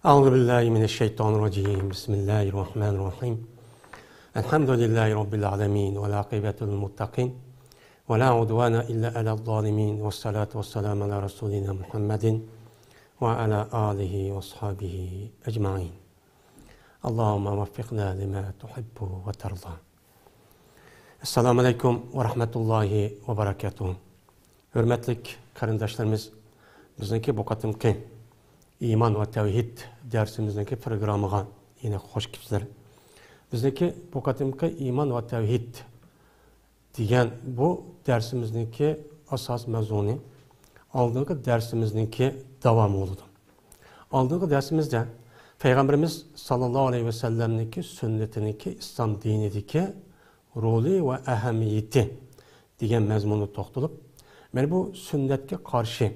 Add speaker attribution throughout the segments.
Speaker 1: أعوذ بالله من الشيطان الرجيم بسم الله الرحمن الرحيم الحمد لله رب العالمين والعاقبة للمتقين ولا عدوان إلا على الظالمين والصلاة والسلام على رسولنا محمد وعلى آله وأصحابه أجمعين اللهم وفقنا لما تحب وترضى السلام عليكم ورحمة الله وبركاته Hürmetlik karındaşlarımız, bizdeki bu katımki İman ve Tevhid dersimizdeki programıga yine hoş geldiniz. Bizdeki bu katımki İman ve Tevhid diyen bu dersimizdeki asas mevzunu aldığımız dersimizdeki devamı oldu. Aldığımız dersimizde Peygamberimiz sallallahu aleyhi ve sellem'deki sünnetindeki İslam dinideki rolü ve ehemmiyeti diyen mezmunu toxtulup ben bu sünnetke karşı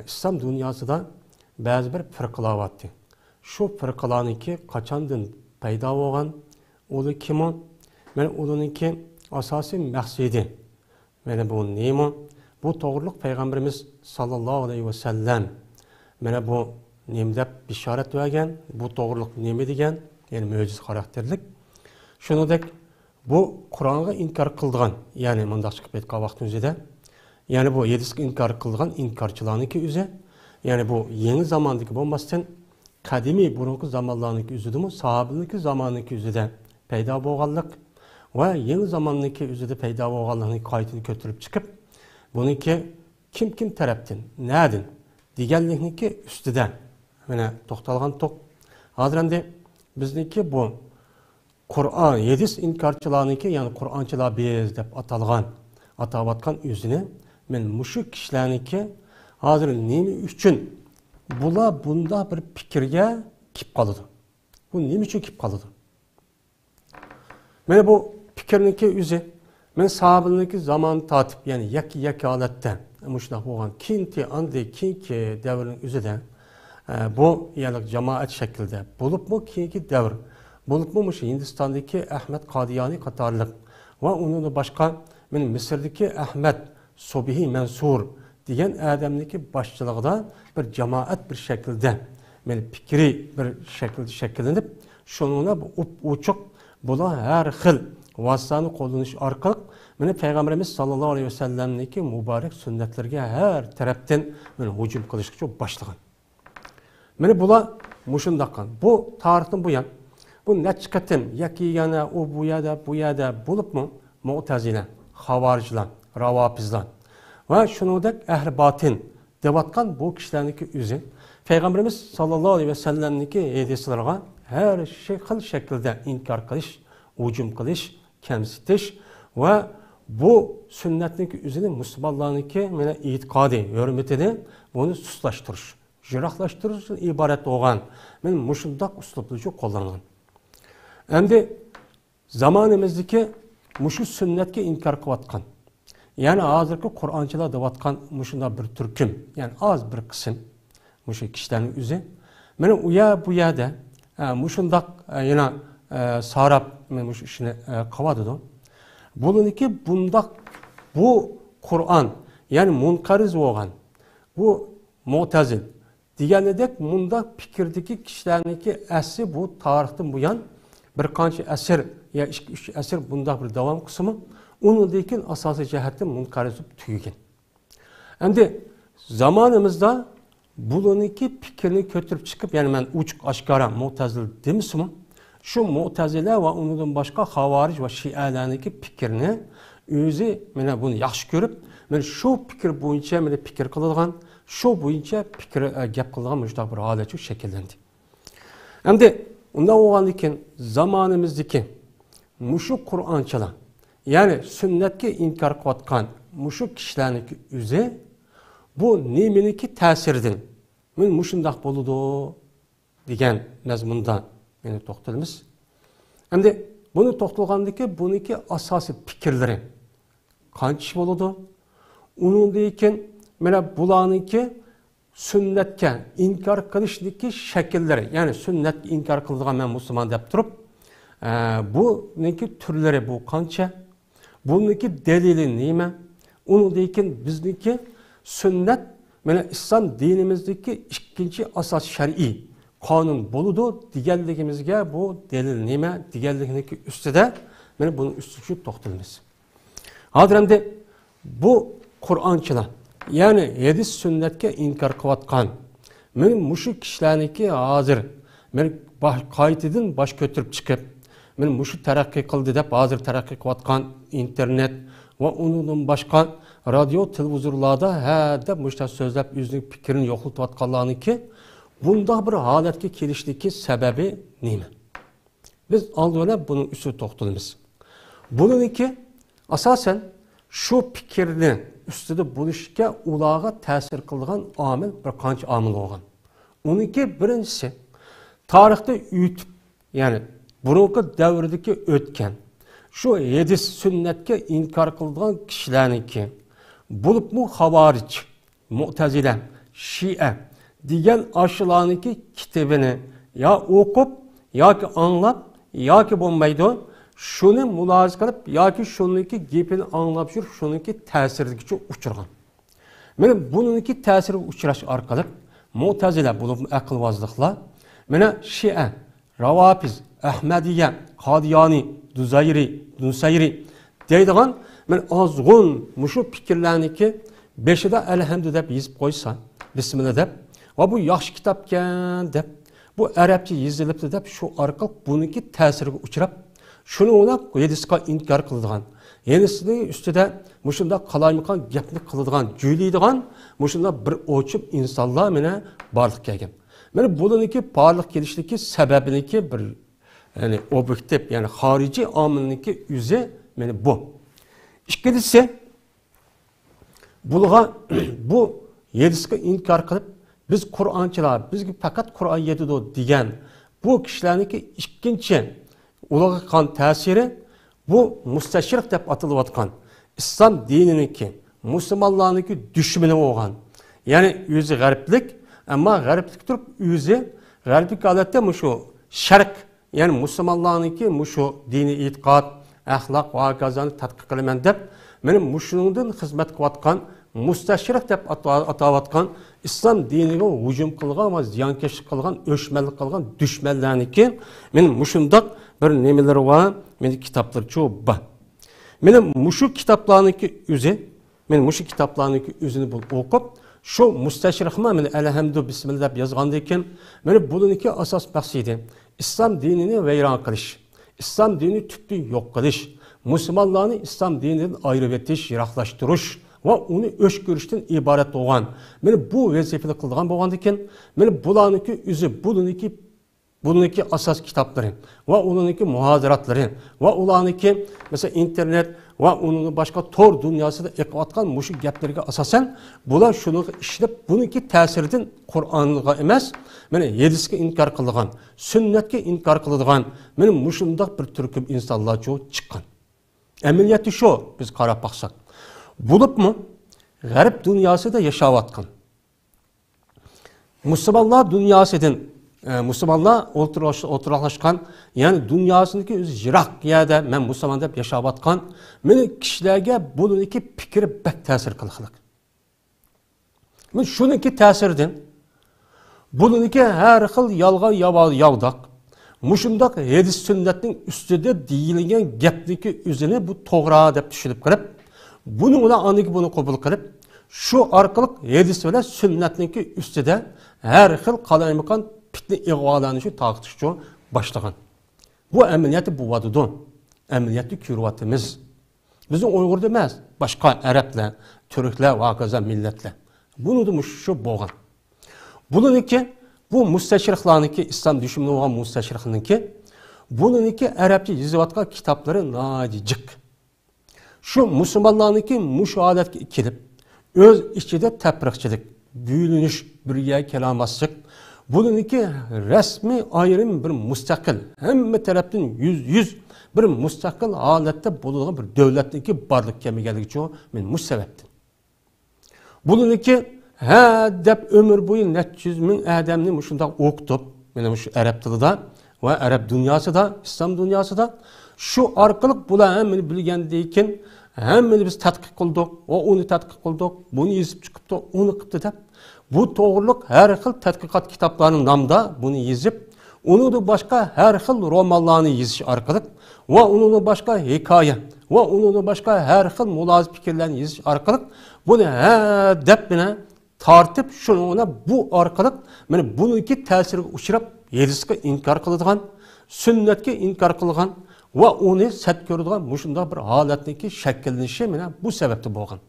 Speaker 1: İslam dünyasında bazı bir fırqalar vardı. Şu fırqalarınki kaçandın payda olan olu kim? Ben onunki asası məqsidi. Ben bu neymi? Bu doğruluk Peygamberimiz sallallahu aleyhi ve sellem ben bu nemde bişaret vergen, bu doğruluk nemi degen, yani möciz karakterlik. Şunu dek bu Kur'an'a inkar kıldığın, yani mındaq çıkıp etki vaxtınızda yani bu yedisi inkar kılgan inkarçılarınki üze. Yani bu yeni zamandaki olmasın kadimi burunki zamanlarınki üzüdü mü sahabeninki zamanınki üzüde peyda boğallık ve yeni zamanınki üzüde peyda boğallığını kayıtını götürüp çıkıp bununki kim taraftan nedin diğerliğinki üstüde yani toxtalgan tok hazırında bizdeki bu Kur'an yedis inkarçılarınki yani Kur'ançılar biz dep atalgan atavatkan üzüne men muşu kişilerninki hazır nemi üçün bunda bir fikirge kip kalıdı. Bu nemi üçün kip kalıdı. Men bu fikirninki üzü men sahabeninki zaman tatip yani yaki alette muşlaq boğan kinti andi kinki devrinin üzüde bu yani cemaat şekilde bulup mu kinki devr bulup mu Hindistan'daki Ahmet Kadiyani Katarlık ve onun başka men Mısır'daki Ahmet Sobihi Mansur diyen adamdaki başçılığında bir cemaat bir şekilde yani fikri bir şekilde şekillenip şununla uçuk bula her hil vasıtanı kullanış arkalık yani Peygamberimiz sallallahu aleyhi ve sellem'deki mübarek sünnetlerine her taraftan yani hücum kılışık çok başlayan. Yani bula muşundakan bu tarihten bu yan bu ne çıkartın yaki yana o bu ya da bulup mu Mu'tezile, Havariciler, Ravafizler ve şunu da ehl-i batin devatkan bu kişilerdeki üzü Peygamberimiz sallallahu aleyhi ve sellem'deki hediyeslerine her şekilde inkar kılış, ucum kılış, kemsitiş ve bu sünnetteki üzerine Müslümanlarınki itikadi, hürmetini bunu suslaştırış, jıraqlaştırış için ibaret olan men muşundak usluplucu kullanılan. Hem de zamanımızdaki muşu sünnetke inkar kıvatkan. Yani hazırki Kur'ançılar devatkan muşunda bir türküm. Yani az bir kısım muşu kişilerin üzü. Mene uya bu ya da muşundak yine sarap muş işini kavadıdı. Bununki bundak bu Kur'an yani munkariz olan bu Mu'tezil diğerledek bunda fikirdeki kişilerdeki esri bu tarihten bu yan bir kançı eser ya üç eser bunda bir devam kısmı onun dekin asası cihetten munkarizip tüyügen. Hem de zamanımızda bununki fikrini götürüp çıkıp yani ben uçuk aşkara Mu'tezil demiş mi? Şu Mu'tezile ve onun başka Havaric ve Şialarındaki fikrini özü bunu yaxşı görüp şu fikir boyunca fikir kılılgan şu boyunca fikir gap kılılgan müştak bir halet şekillendi. Hem de ondan olan iken zamanımızdaki muşu Kur'ançılar yani sünnetke inkar kıvatkan muşu kişilerdeki üzü bu neminiki tesirden muşundak boludu degen mezmundan yani toxtalımız. Hem de bunu toxtalgandaki bununki asası fikirleri kançı boludu. Onun deyken bulanınki sünnetke inkar kılışdaki şekilleri yani sünnet inkar kıldığan ben Müslüman deyip durup bununki türleri bu kança bununki delili neyme onun deyken bizdeki sünnet İslam dinimizdeki ikinci asas şer'i qonun bo'ladi deganligimizga bu dalil nima deganliginiki ustida mana buni ustiga to'xtalamiz. Hozir endi bu Qur'onchilar, ya'ni hadis sunnatga inkor qilayotgan men mushu kishilarniki hozir men qaytadan bosh ko'tarib chiqib, men mushu taraqqiy qildi deb hozir taraqqiy qilayotgan internet va undan boshqa radio, televizorlarda deb mushta so'zlab o'zining fikrini yo'qotayotganlarniki bunda bir holatga kelishligi sababi nima? Biz oldindan buning ustiga to'xtalamiz. Buningki asosan shu fikrni ustida bo'lishga ularga ta'sir qilgan omil bir qancha omil bo'lgan. Uniki birinchisi tarixda o'tib, ya'ni burungi davrdagi o'tgan shu hadis sunnatga inkor qilgan kishilarniki bo'lib mu Havarij, Mu'tazila, Shia degan ashularniki kitobini ya o'qib yoki anglab yoki bo'lmaydi shuni mulohaza qilib yoki shuniki gapini anglab yurib shuniki ta'siriga uchirgan. Mana buniki ta'siriga uchrash orqali Mu'tazila bo'lib aqlvozliklar, mana Shia, Ravafiz, Ahmadiyya, Qadiyani, Nusayri deydigan men ozg'un mushu fikrlarniki beshida alhamdulillah deb yozib qo'ysa, bismillah deb va bu yaxshi kitobkan deb bu arabcha yozilibdi deb shu orqali buniki ta'siriga uchrab shuni o'ylab hadisga inkor qiladigan, hadisning ustida mushunda qalaymiqan gapni qiladigan, jo'ylaydigan mushunda bir o'chib insonlar meni barliq kelgan. Mana buniki barliq kelishligi sababiniki bir yani objektiv, yani xorijiy omilniki o'zi mana bu. İkincisi bu hadisga inkor qilib biz Qur'onchilar bizga faqat Qur'on yetadi degan bu kishilarniki ikkinchi ularga qilgan ta'siri bu mustashriq deb atalayotgan islom dininiki musulmonlarniki dushmani bo'lgan. Ya'ni o'zi g'arblik, ammo g'arblik turib o'zi g'arblik holatda mushu sharq, ya'ni musulmonlarniki mushu diniy e'tiqod, axloq va gazani tadqiq qilaman deb meni mushuningdan xizmat qilayotgan mustashriq deb atayotgan islom diniga hujum qilgan va ziyonkashlik qilgan, o'shmanlik qilgan dushmanlarniki men mushundoq bir nemalari va meni kitoblar cho'ba. Meni mushu kitoblarniki o'zini o'qib shu mustashriqma meni alhamdulillah bismillah deb yozgandan keyin meni buniki asos maqsadi islom dinini vayron qilish, islom dinini tubdan yo'q qilish, musulmonlarni islom dinidan ayirib etish, yiroqlashtirish va uni o'ch ko'rishdan iborat bo'lgan. Meni bu vazifani qilgan bo'lgandan keyin meni bularniki o'zi buniki asos kitoblari va ularniki muhoziratlari va ularniki mesela internet va uning boshqa tor dunyosida eqiyotgan mushu gaplarga asosan bular shuni ishlab buniki ta'siridan Qur'onga emas, mana hadisga inkor qilgan, sunnatga inkor qiladigan mana mushundoq bir turkum insonlar chiqqan. Amaliyoti shu biz qarab baqsak. Bo'libmi g'arb dunyosida yashayotgan musulmonlar dunyosidan musulmonlar o'tirashgan, ya'ni dunyosindagi o'zi yiroq yerda men musulmon deb yashayotgan meni kishilarga buniki fikri bak ta'sir qiladi. Men shuniki ta'sirdan buniki har xil yolg'on yovdoq mushundoq hadis sunnatning ustida deyilgan gapniki o'zini bu to'g'ri deb tushunib qilib buni ular aniki buni qabul qilib shu orqali hadis bilan sunnatniki ustida har xil qalaymiqan fitna ig'volanishi taqtishga boshlagan. Bu amaliyati bu vadudu. Amaliyati ko'ryapmiz. Bizning Uyg'urda emas, boshqa arablar, turklar va hokazo millatlar. Buni shu bo'lgan. Buniki bu mustashriqlarniki islom dushmani bo'lgan mustashriqniki buniki arabcha yozayotgan kitoblari nojiq. Shu musulmonlarniki mush holatga kelib o'z ichida tafriqchilik, bo'ylanish, birga kelamaslik buniki rasmiy ayrim bir mustaqil, hamma tarafdan yüz bir mustaqil holatda bo'lgan bir davlatniki barlik kelmaganligi uchun men mush sababdan. Buniki deb ömür boyu neç yüz ming adamni shundoq o'qitib, mana shu arab tilida va arab dunyosida, islom dunyosida shu orqali bular hamini bilgandan keyin Hammani biz tadqiq qildik, va uni tadqiq qildik, buni yozib chiqibdi, uni qilibdi deb. Bu to'g'riliq har xil tadqiqot kitoblarining nomida buni yozib, uni boshqa har xil romanlarni yozish orqali va uni boshqa hikoya va uni boshqa har xil muloz fikrlarni yozish orqali buni deb bina tartib shuni bu orqali mana buniki ta'siriga uchrab hadisga inkor qiladigan, sunnatga inkor qilgan va uni sat ko'radigan shunday bir holatniki shakllanishi mana bu sababda bo'lgan.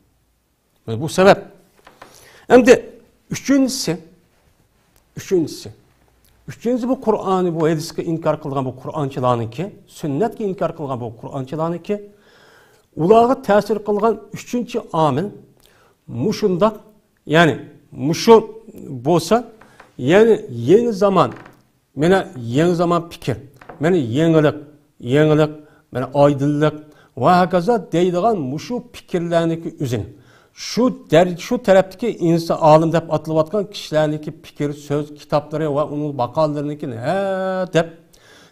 Speaker 1: Mana bu sabab. Endi Üçüncüsü bu Kur'an'ı, bu hadisga inkar kılgan bu Kur'ançılarınki, sünnetke inkar kılgan bu Kur'ançılarınki, ulağı tesir kılgan üçüncü amil, muşunda, yani muşu bolsa, yani yeni zaman fikir, yenilik, aydınlık, ve hakaza deydiğen muşu fikirlerinki üzerine. Şu taraftaki insan alim deb atılıyatkan kişilerdeki fikir, söz, kitapları ve onun makallarındaki deb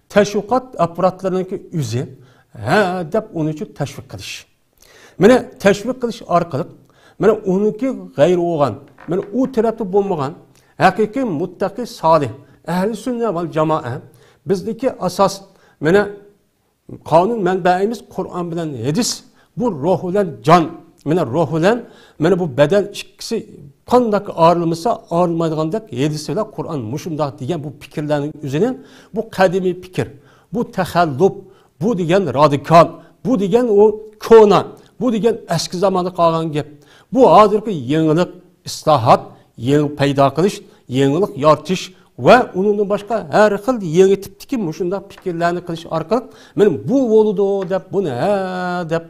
Speaker 1: teşvikat aparatlarındaki üzü deb onun için teşvik kılış. Mene teşvik kılış arkalık, mene onunki gayri oğan, mene o tarafta bulmagan, hakiki muttaki salih, ehli sünnet vel cemaat, bizdeki asas, mene kanun menbaimiz Kur'an bilen hadis, bu ruh bilen can, Mene ruhulen, mene bu beden ikisi kandak ağırlımasa ağırmaydıgandak hadisler Kur'an muşumdak diyen bu fikirlerin üzerine bu kadimi fikir, bu tehallub, bu diyen radikal, bu diyen o kona, bu diyen eski zamanı kalan gep. Bu hazırki yenilik, islahat, yeni payda kılış, yenilik yartış ve onun başka her xil yeni tipteki muşumdak fikirlerini kılış arkalık. Benim bu oludu dep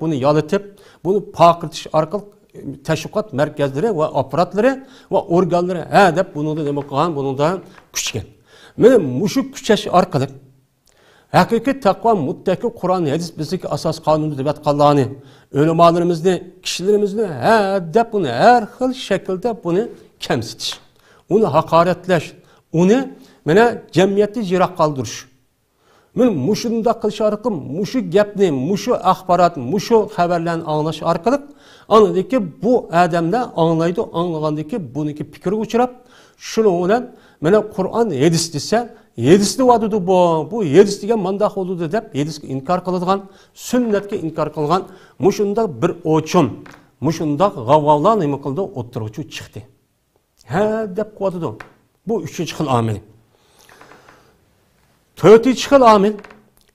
Speaker 1: bunu yalıtıp bunu pakırtış arkalık teşvikat merkezleri ve aparatları ve organları dep bunu da demek olan bunu da küçken. Benim muşu küçeş arkalık hakiki takva muttaki Kur'an hadis bizdeki asas kanunu debet kalağını ölümalarımızı, kişilerimizi dep bunu her xil şekilde bunu kemsitiş. Onu hakaretleş. Onu cemiyeti jirak kaldırış. Muşunda kılış arqım, muşu gepni, muşu axbarat, muşu haberlerini anlaş arkalık, anladı ki bu adamda anlaydı, anlagandı ki bununki fikir uçurap, şunu olan, Kur'an hadis dese, hadisli vadıdı bu hadis degen mandak oludu dep, hadisga inkar kılıdgan, sünnetke inkar kılgan, muşunda bir oçum, muşunda gavavlan nima kıldı, oturguçu çıktı. Dep vadıdı. Bu üçüncü xil ameli. Dördüncü xil amil,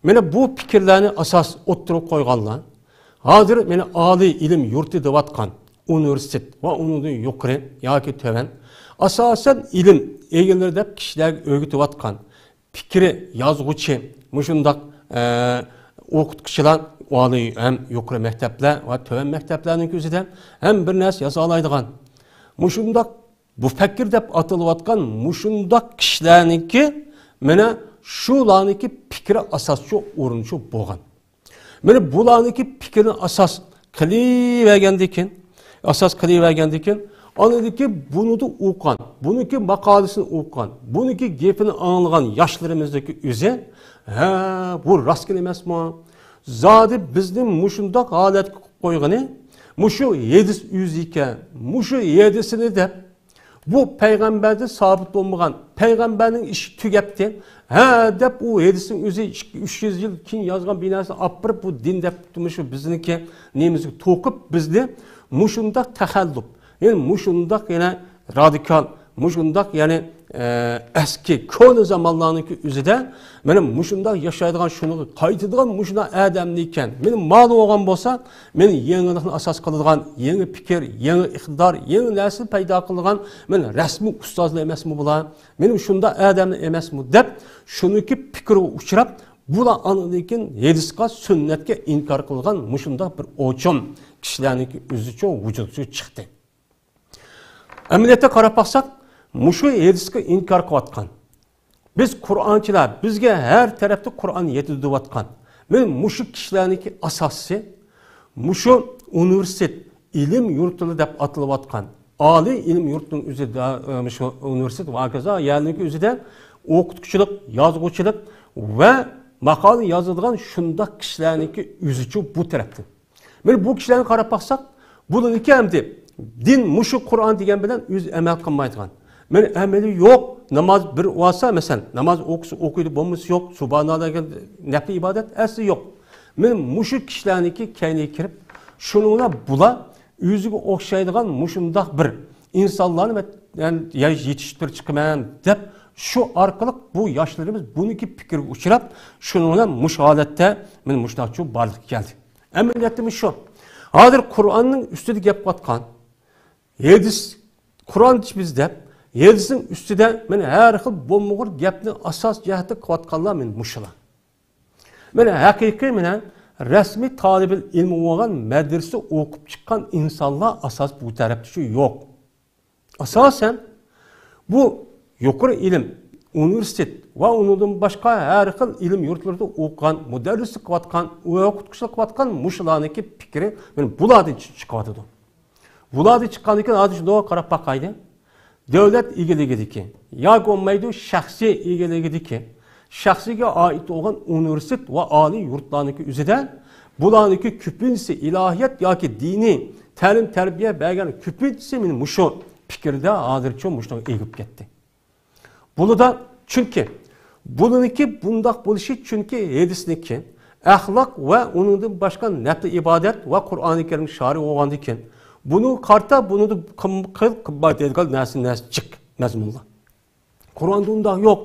Speaker 1: bu fikirlerini asas oturup koyganlar. Hazır ali ilim yurti devatkan, üniversitet ve onun yukarı yaki töven. Asasen ilim egeleri dep kişiler öğütüvatkan, fikri yazgıçı, muşundak okutkuçular, ali hem yukarı mektepler ve töven mekteplerinin gözüden hem bir nes yazalaydıgan. Muşundak bu fikir dep atılıvatkan, muşundak kişilerinki şularniki fikri asasçı orunçu boğan. Bularniki fikrini asas kılıvergendikin, anladı ki bunu da okuyan, bununki makalesini okuyan, bununki gepini anlayan yaşlarımızdaki üze, bu rastgele emas mı? Zadi bizden muşundak halet koyganı, muşu yedis yüzüken, muşu yedisini de bu peygamberde sabit olmayan, peygamberin işi tügepti. Dep o hadisin özü 300 yıl kin yazgan binası apırıp bu din dep tutmuşu bizniki neyimizi tokup bizde muşundak tehallub. Yani muşundak yani radikal, muşundak yani eski konu zamanlarındaki üzüde benim muşundak yaşaydıgan şunu kaytıdığan muşuna adamlıyken benim mal olan bolsa benim yenilikini asas kılıdığan yeni fikir, yeni iktidar, yeni nesil payda kılıdığan benim resmi ustazlı emes mi bula, benim şunda adamlı emes mi dep şunuki fikri uçurap bula anıdıyken hadiska sünnetke inkar kılıdığan muşundak bir oçum kişilerdeki üzücü vücudu çıktı. Emniyete karap baksak muşu hadiska inkar kıvatkan. Biz Kur'ançılar, bizge her tarafta Kur'an yetidivatkan. Muşu kişilerdeki asası, muşu üniversitet, ilim yurtunu dep atılıvatkan. Ali ilim yurtunun üzerinde üniversitet vakaza yerindeki üzerinde okutkuçuluk, yazgıçılık ve makale yazıldığın şunda kişilerdeki üzücü bu tarafta. Mana bu kishilarni qarab baksak, buniki hamdi din mushu Qur'on degan bilan o'z amal qilmaydigan. Mana amali yo'q, namoz bir olsa masalan, namoz o'qiydi bo'lmasa yo'q, subhanalloh degan nafli ibodat asli yo'q. Mana mushu kishilarniki kayniga kirib, shuninglar bular o'ziga o'xshaydigan mushundoq bir insonlarni yani yetishtirib chiqaman deb şu orqali bu yoshlarimiz buniki fikrga uchrab, shuni bilan mush holatda men mushnoqchi barliq keldi. Amaliyotimiz shu. Hozir Qur'onning ustida gap qotgan. Hadis Qur'on bizda hadisning ustida men har xil bo'lmag'ur gapni asos jihati qotganlar men mushlar. Mana haqiqiy bilan rasmiy talibul ilm bo'lgan madrasa o'qib chiqqan insonlar asos bu tarafda shu yo'q. Asosan bu yuqori ilm, universitet va undan boshqa har xil ilm yurtlarida o'qigan, mudarrislik qilayotgan, o'qituvchilik qilayotgan mushlarniki fikri men bulardan chiqyapti. Bulardan chiqqan ekan, hozir shunday qarab baqaydi. Davlat egiligidiki, yoki bo'lmaydi shaxsiy egiligidiki, shaxsiga oid bo'lgan universitet va oliy yurtlarniki o'zida bularniki ko'pincha ilohiyat yoki diniy ta'lim tarbiya bergan ko'pincha men mushu fikrda hozircha mushunga egib ketdi. Bunu da çünkü bununki bundaq bo'lishi çünkü hadisniki ahlak ve onundan başka nafli ibadet ve Kur'an-ı Kerim şari olğandı ekan. Bunu karta bunu da qımmat edilgan narsa çık mazmunlar. Kur'an'da undaq yo'q.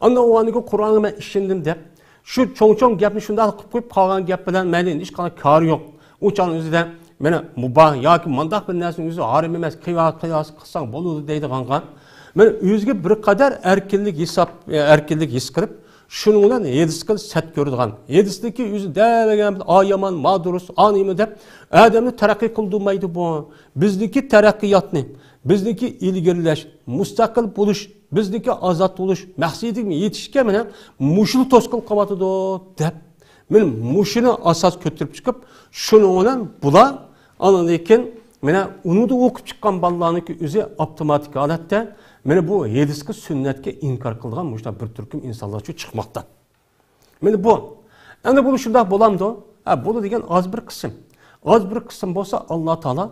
Speaker 1: Ana o'g'aniga Kur'an'ı men ishondim deb shu cho'ng gapni shunday qilib qo'yib qolgan gap bilan mayli hech qanday kori yo'q. O'chan o'zida meni mubah yoki mandaq bir narsani o'zi harom emas, qiyos qilsang bo'ladi deydiganqa. Men o'ziga bir qadar erkinlik his qilib, shuning bilan hadisga sat ko'radigan. Hadisdagi o'zi degan ayaman, madurus, animi deb odamni taraqqiy qildirmaydi bu. Bizniki taraqqiyotni, bizniki ilgirlash, mustaqil bo'lish, bizniki ozod bo'lish, maqsadiga yetishga mana mushul to'sqil qilyotdi deb. Men mushuni asos ko'tarib chiqib, shuning bilan bular lekin mana uni da o'qib chiqqan bolalarniki o'zi avtomatik holatda mana bu hadisga sunnatga inkor qilgan mushta bir turkum insonlar shu chiqmoqda. Mana bu. Endi bu shunday bo'lamdi. Ha, bu degan oz bir qism. Oz bir qism bo'lsa Alloh taolo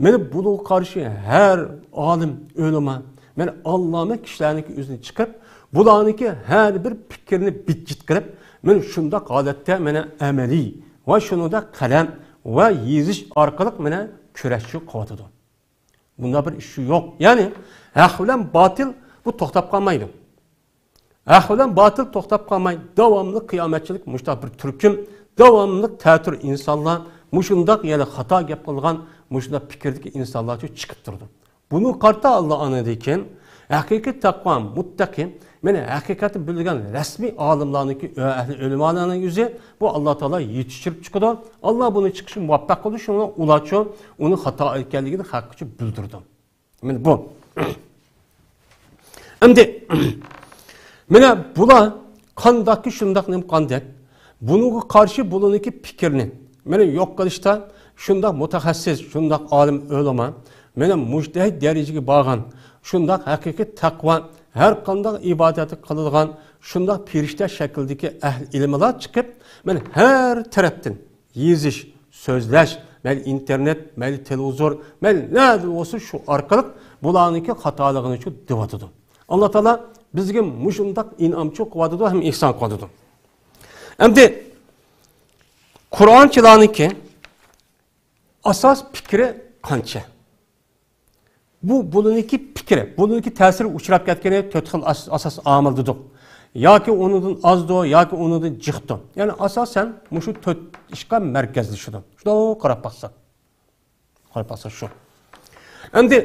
Speaker 1: mana bunga qarshi har olim, ulamo, mana alloma kishilarniki o'zini chiqib, bularniki har bir fikrni bitjit qilib, mana shunday holatda mana amaliy va shunida qalam va yezish orqali mana kurashchi qilyotdi. Bunda bir ish yo'q. Ya'ni haq bilan batil bu to'xtab qolmaydi. Haq bilan batil to'xtab qolmaydi. Davomli qiyomatchilik mushta bir turkum, davomli ta'tir insonlar, mushundaq yana xato gap qilgan, mushunda fikrdagi insonlar chiqib turdi. Buni qarta Alloh anadikin, haqiqiy taqvo, muttaqi, mana haqiqatni bilgan rasmiy olimlarniki, ahli ulamolarning o'zi bu Alloh taolo yetishtirib chiqadi. Alloh buni chiqishni muvaffaq qildi, shuni ularcha uni xato ekanligini haqqicha bildirdi. Mana bu. Endi mana bular qandaqki shundaq nim qandak bunga qarshi bularniki fikrni mana yo'q qilishda shundaq mutaxassis, shundaq olim ulamo, mana mujtahid darajaga borgan, shundaq haqiqiy taqvo her qanday ibodatni qiladigan shundaq firishta shakldagi ahli ilmlar chiqib, mana har tarafdan yezish, so'zlash, mana internet, mana televizor, mana nada bo'lsa shu orqali bularniki xatoligini shu devatdi. Alloh taolo bizga mushundaq in'omchi qiladi ham ihson qiladi. Endi Qur'onchilarniki asos fikri qancha? Bununki fikri, bununki ta'siri uchrab ketgani 4 xil asos omil dedik. Yoki unidan ozdi, yoki unidan jiqdi. Ya'ni asosan shu 4 ishqa markazlashdi. Shuni qarab baqsak. Shu. Endi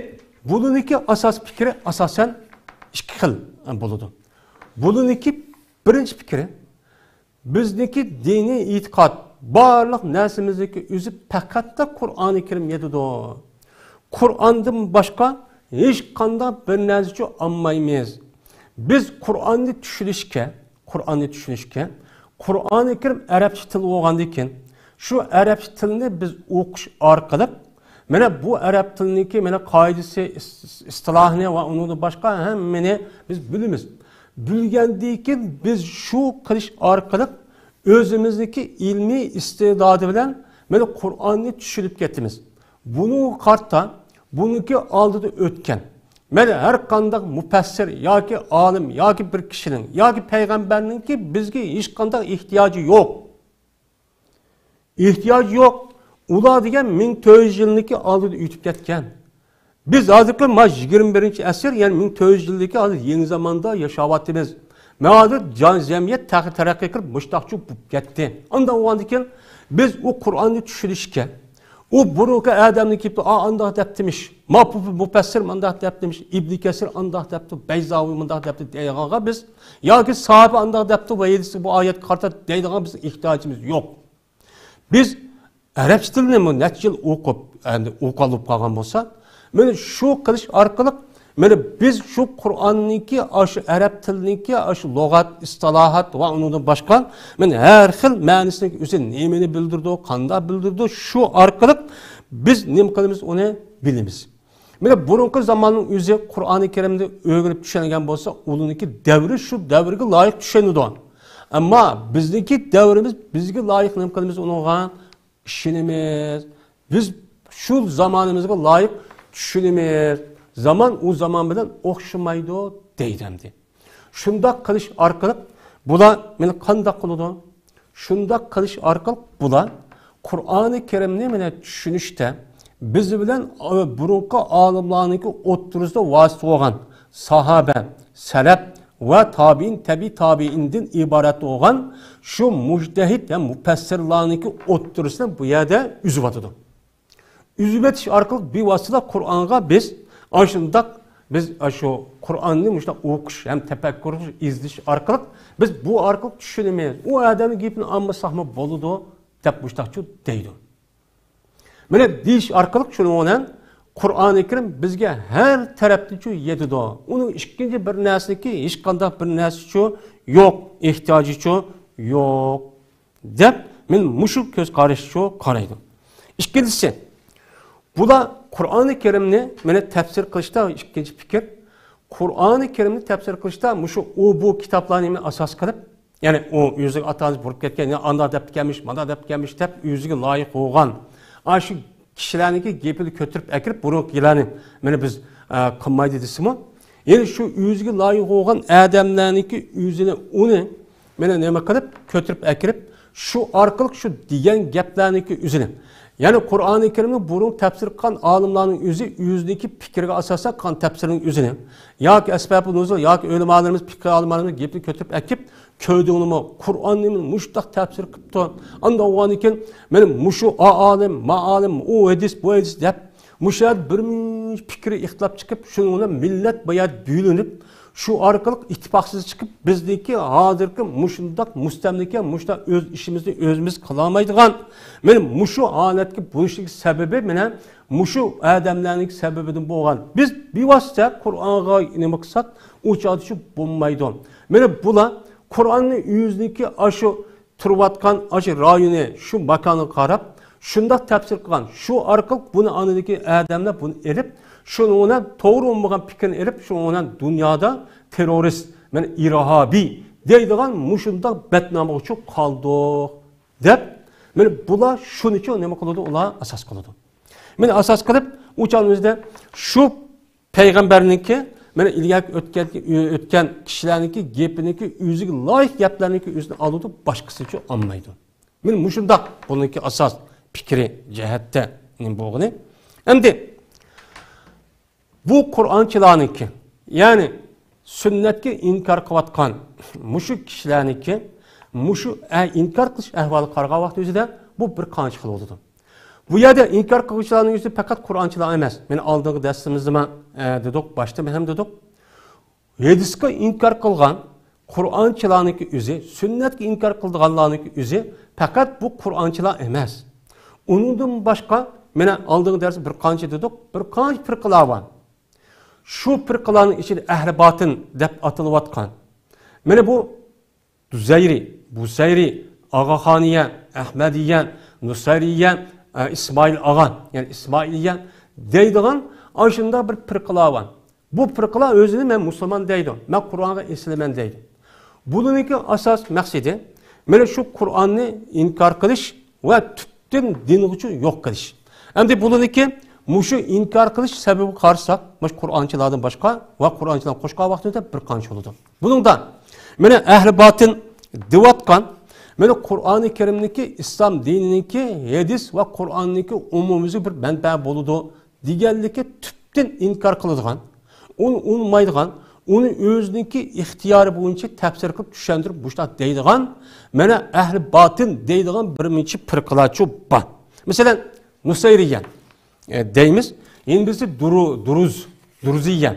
Speaker 1: bununki asos fikri asosan 2 xil bo'ladi. Bununki birinchi fikri bizniki diniy e'tiqod, barliq narsamizniki o'zi faqatda Qur'oni Karim yedidir. Kur'an'dan başka hiç qanday bir narsa olmaymiz. Biz Kur'an'ni tushunishga, Qur'oni Karim arabcha til bo'lgandan keyin, shu arabcha tilni biz o'qish orqali mana bu arab tilniki mana qoidasi, istilohini va undan boshqa hammani biz bilamiz. Bilgandan keyin biz shu qilish orqali o'zimizniki ilmiy iste'dodi bilan Mana Qur'onni tushunib ketdimiz. Buni qarta, buniki oldida o'tgan. Mana har qanday mufassir yoki olim yoki bir kishining yoki payg'ambarningki bizga hech qanday ehtiyoji yo'q. Ehtiyoj yo'q. Ular degan 1400 yilniki oldida o'tib ketgan. Biz hozirgi 21-asr, ya'ni 1400 yildagi hozir yangi zamonda yashayapmiz. Ma'lum jamiyat taraqqiy qilib mushtaqchi bo'lib ketdi. Undan o'g'andikin biz u Qur'onni tushunishga, u burungi odamni kelib, "Andoq debdimish, mufassir mandaq debdimish, Ibn Kasir andoq debdi, Bayzaviy mandaq debdi" deydiganga biz yoki sahoba andoq debdi va bu oyat qarta deydigan biz ehtiyojimiz yo'q. Biz arab tilini necha yil o'qib, endi o'qilib qolgan bo'lsa, mana shu qilish orqali mana biz shu Qur'onniki, shu arab tiliniki, shu lug'at, istilohat va undan boshqa mana har xil ma'nosini o'zi nimani bildirdi, qanday bildirdi, shu orqali biz nima qilamiz uni bilamiz. Mana burungi zamonning o'zi Qur'oni Karimni o'rganib tushungan bo'lsa, uningki davri shu davrga loyiq tushunadi. Ammo bizniki davrimiz bizga loyiq nima qilamiz unga ishonamiz. Biz shu zamonimizga loyiq tushunamiz. Zaman o zaman bilan o'xshamaydi deydimdi. Shundoq qilish orqali bular meni qanday qiladi? Shundoq qilish orqali bular Qur'oni Karimni meni tushunishda biz bilan burungi olimlarning o'ttirisida vasita bo'lgan sahoba, salaf va tabiin, tabiindan iborat bo'lgan shu mujtahid va mufassirlarning o'ttirisini bu yerda uzib o'tadi. Uzib o'tish orqali bir vasita Qur'onga biz aşındak biz şu Kur'an'ı müştak okuş hem tefekkür izleyiş arkalık biz bu arkalık düşünemeyiz. O adamın gibini anmasak mı boludu tep müştakçı deydi. Böyle diş arkalık şunu olan Kur'an-ı Kerim bizge her tarafta şu yedido. Onun ikinci bir nesli ki hiç kandak bir nesli şu yok, ihtiyacı şu yok. Dep men muşuk göz karışı şu karaydı. İkincisi bu da Kur'an-ı Kerim'ni mene tefsir kılışta ikinci fikir. Kur'an-ı Kerim'ni tefsir kılışta bu kitaplarını asas kılıp yani o yüzük atanız vurup ketken yani anda dep gelmiş, manda dep gelmiş dep yüzüge layık olgan. Şu kişilerinki gepini kötürüp ekirip bunu gilenim. Mene biz kılmaydı desimi. Yani şu yüzüge layık olgan adamlarınki yüzüne onu mene neme kılıp kötürüp ekirip şu arkalık şu diyen geplerinki yüzüne. Yani Kur'an-ı Kerim'in burun tefsir kılan alimlerin yüzdeki fikirge asasa kan tefsirinin yüzüne. Ya ki esbab-ı nuzul, ya ki ölüm alimlerimiz, fikir alimlerimiz gepini kötürüp ekip, köyde onu Kur'an'ın muştak tefsir kıptı. Anda o an iken, benim muşu alim, ma'alim, o hadis, bu hadis deyip, muşad bir fikri ihtilap çıkıp, şunu millet bayağı büyülünüp, şu arkalık ittifaksız çıkıp, bizdeki hazırki muşundak, mustemdeki muşta öz işimizni özümüz kılamaydıgan, benim muşu aletki buluştaki sebebi menen muşu adamlarning sebebidan bo'lgan. Biz bir vasıta Kur'an'a ne maksat uçatışı bulmaydı. Mene bular Kur'an'ın yüzdeki aşı turvatkan aşı rayını şu makanı qarab, şundak tefsir kılan, şu arkalık bunu anıdaki adamlar bunu erip, şunu ona doğru olmayan fikrini erip, şunu ona dünyada terörist, yani irhabi deydigan muşunda betnamı çok kaldı dep. Mene bular şunun için ne kıldı? Ular asas kıldı. Mene asas kılıp uçağımızda şu peygamberninki, mene ilgak ötken kişilerinki gepiniki yüzüge layık geplerinki yüzüne aldı, başkası için anmaydı. Mene muşunda bununki asas fikri cehette ne boğunu. Hem de bu Kur'ançılarınki yani sünnetki inkar kıvatkan muşu kişilerinki muşu inkar kılış ehvalı qarga vaqt özüde bu bir qançıqlı oldu. Bu yerde inkar kılışlarının yüzü fakat Kur'ançılar emas. Men aldığım dersimizde men dedik, başta men hem dedik. Hadiske inkar kılgan Kur'ançılarınki yüzü, sünnetki inkar kıldıganlarınki yüzü fakat bu Kur'ançılar emas. Onundan başka men aldığım dersi bir qança dedik, bir qanç firqalar var. Şu firqaların içinde ehli batın dep atılıvatkan. Mene bu Düzeyri, Buseyri, Ağaxaniye, Ahmediye, Nusayriye, İsmail Ağan, yani İsmailiye deydiğen aşında bir firqalar var. Bu firqalar özünü men Müslüman deydim, men Kur'an'a islaman deydim. Bununki asas maksidi, mene şu Kur'an'ı inkar kılış ve tüpten din uchun yo'q qilish. Endi buniki mushu inkor qilish sababi qarsak, mush Qur'onchilardan boshqa va Qur'onchilar qo'shgan vaqtida bir qancha bo'ldi. Buningdan mana ahli botin deyotgan, mana Qur'oni Karimniki, islom dininiki, hadis va Qur'onniki umumiy bir manba bo'ladi deganligi tüpten inkor qiladigan, uni unmaydigan, uni o'ziniki ixtiyori bo'yicha tafsir qilib tushuntirib bushta deydigan, mana ahli botin deydigan birinchi firqalar bor. Masalan, Nusayriya deymiz. Endi Duruziya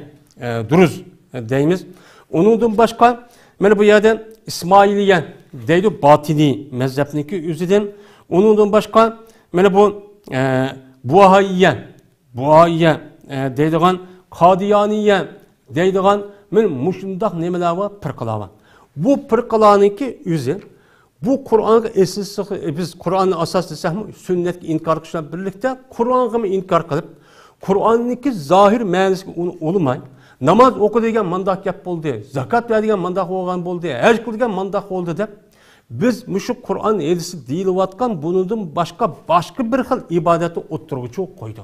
Speaker 1: deymiz. Onundan başqa mana bu yerda İsmailiya deydi, batini mazhabniki o'zidan. Onundan başqa mana bu Buhayya deydigan, Qadiyaniya deydigan men mushundaq nimalar va firqalar bor. Bu firqalarniki o'zi bu Qur'onga biz Qur'onni asos desakmi, sunnatga inkor qilishlar birlikda Qur'onga inkor qilib, Qur'onniki zohir ma'nosiga olmay, namoz o'qi degan mandaq gap bo'ldi, zakot ver degan mandaq bo'lgan bo'ldi, haj qil degan mandaq bo'ldi deb biz mushu Qur'on hadisi deyilayotgan bundan boshqa bir xil ibodatni o'ttirguchi qo'ydi.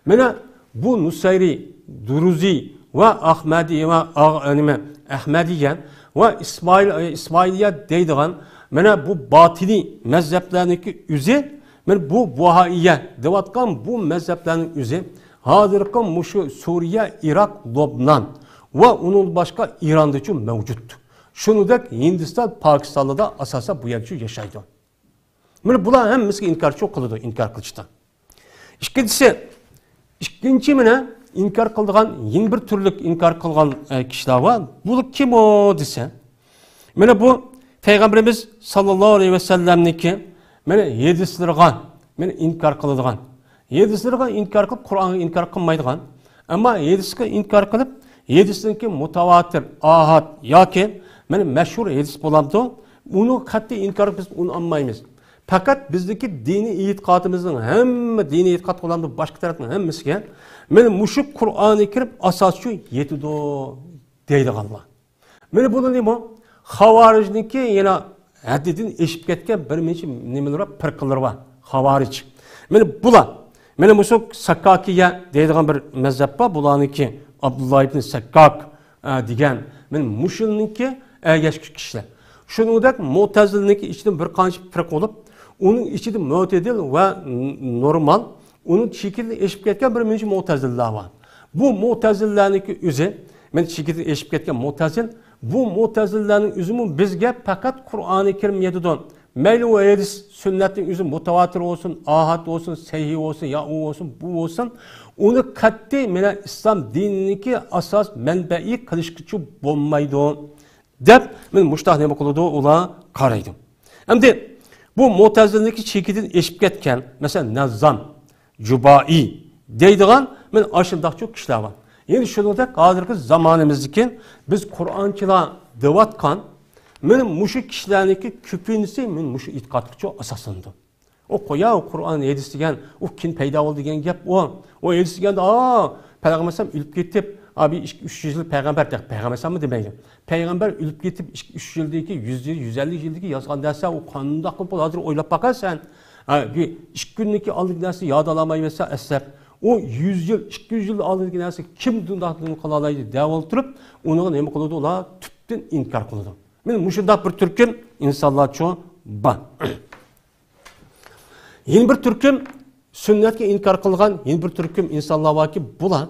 Speaker 1: Mana bu Nusayri, Duruzi va Ahmadiya va İsmailiya deydigan mana bu batini mazhablarniki o'zi, mana bu Buhaiya deyotgan bu mazhablarning o'zi hozirgi mushu Suriya, Iroq, Lubnan va uning boshqa Ironda uchun mavjud. Shuningdek Hindiston, Pokistonda da asosan bu yerda yashaydi. Mana bular hammasiga inkor qilishdi. Ikkinchi mana inkor qilgan, yeni bir turlik inkor qilgan kishilar bor. Bu kim o desa, mana bu Peygamberimiz sallallahu aleyhi ve sellem'niki mana hadislarga mana inkor qiladigan. Hadislarga inkor qilib, Qur'onga inkor qilmaydigan, ammo hadisga inkor qilib, hadisniki mutavatir, ahad yoki mana mashhur hadis bo'ladi. Uni qat'iy inkor biz uni olmaymiz. Fakat bizdeki dini e'tiqodimizning hamma dini e'tiqod qo'landi boshqa tarafning hammasiga mana mushu Qur'onni kirib asoschi yetidi deydiganlar. Mana buni nima? Xavorijniki yana haddidan eshib ketgan bir necha nimalar firqalar bor. Xavorij. Mana bular, mana mushu Sakkakiya deydigan bir mazhab bor. Bularniki Abdullah ibn Sakkak degan mana mushuniki ergashki kishilar. Shuningdek Mu'tazilniki ichidan bir qancha firqa bo'lib, uning ichida mu'tadil va normal, uning chekini eshib ketgan bir necha mu'tazillar bor. Bu mu'tazillarniki o'zi, men chekini eshib ketgan mu'tazil, bu mu'tazillarning o'zimi bizga faqat Qur'oni Karim yetidan, mayli o hadis sunnatning o'zi mutavatir olsun, ahad olsun, sahih olsun, ya o olsun, bu olsun, uni qat'iy mena islom dininiki asos manbai qilishchi bo'lmaydi deb men mushtah nima qiladi ular qaraydi. Endi bu mu'tazilniki chekidan eshib ketgan, masalan Nazzam, Jubai deydigan men ashundaqchi kishilar bor. Endi shuningdek hozirgi zamonimizdagi biz Qur'onchilar deyotgan men mushu kishilarniki ko'pincha men mushu e'tiqodga asoslandim. O qo'ya Qur'on hadis degan, u kin paydo bo'ldi degan gap o hadis deganda payg'ambar o'lib ketib, abi 300 yil payg'ambar payg'ambarmi demaydi. Payg'ambar o'lib ketib 3 yildagi 100 yil 150 yildagi yozgan narsa u qandoq qilib hozir o'ylab baqarsan, bir 2 kunlik oldingi narsa yod olamaysa aslab o 100 yil 200 yil oldingi narsa kim bundoqligini qila oladi deb o'tirib, uni nima qiladi ular tubdan inkor qiladi. Men mushundaq bir turkum insonlarcha bor. Yeni bir turkum sunnatga inkor qilgan, yeni bir turkum insonlar borki, bular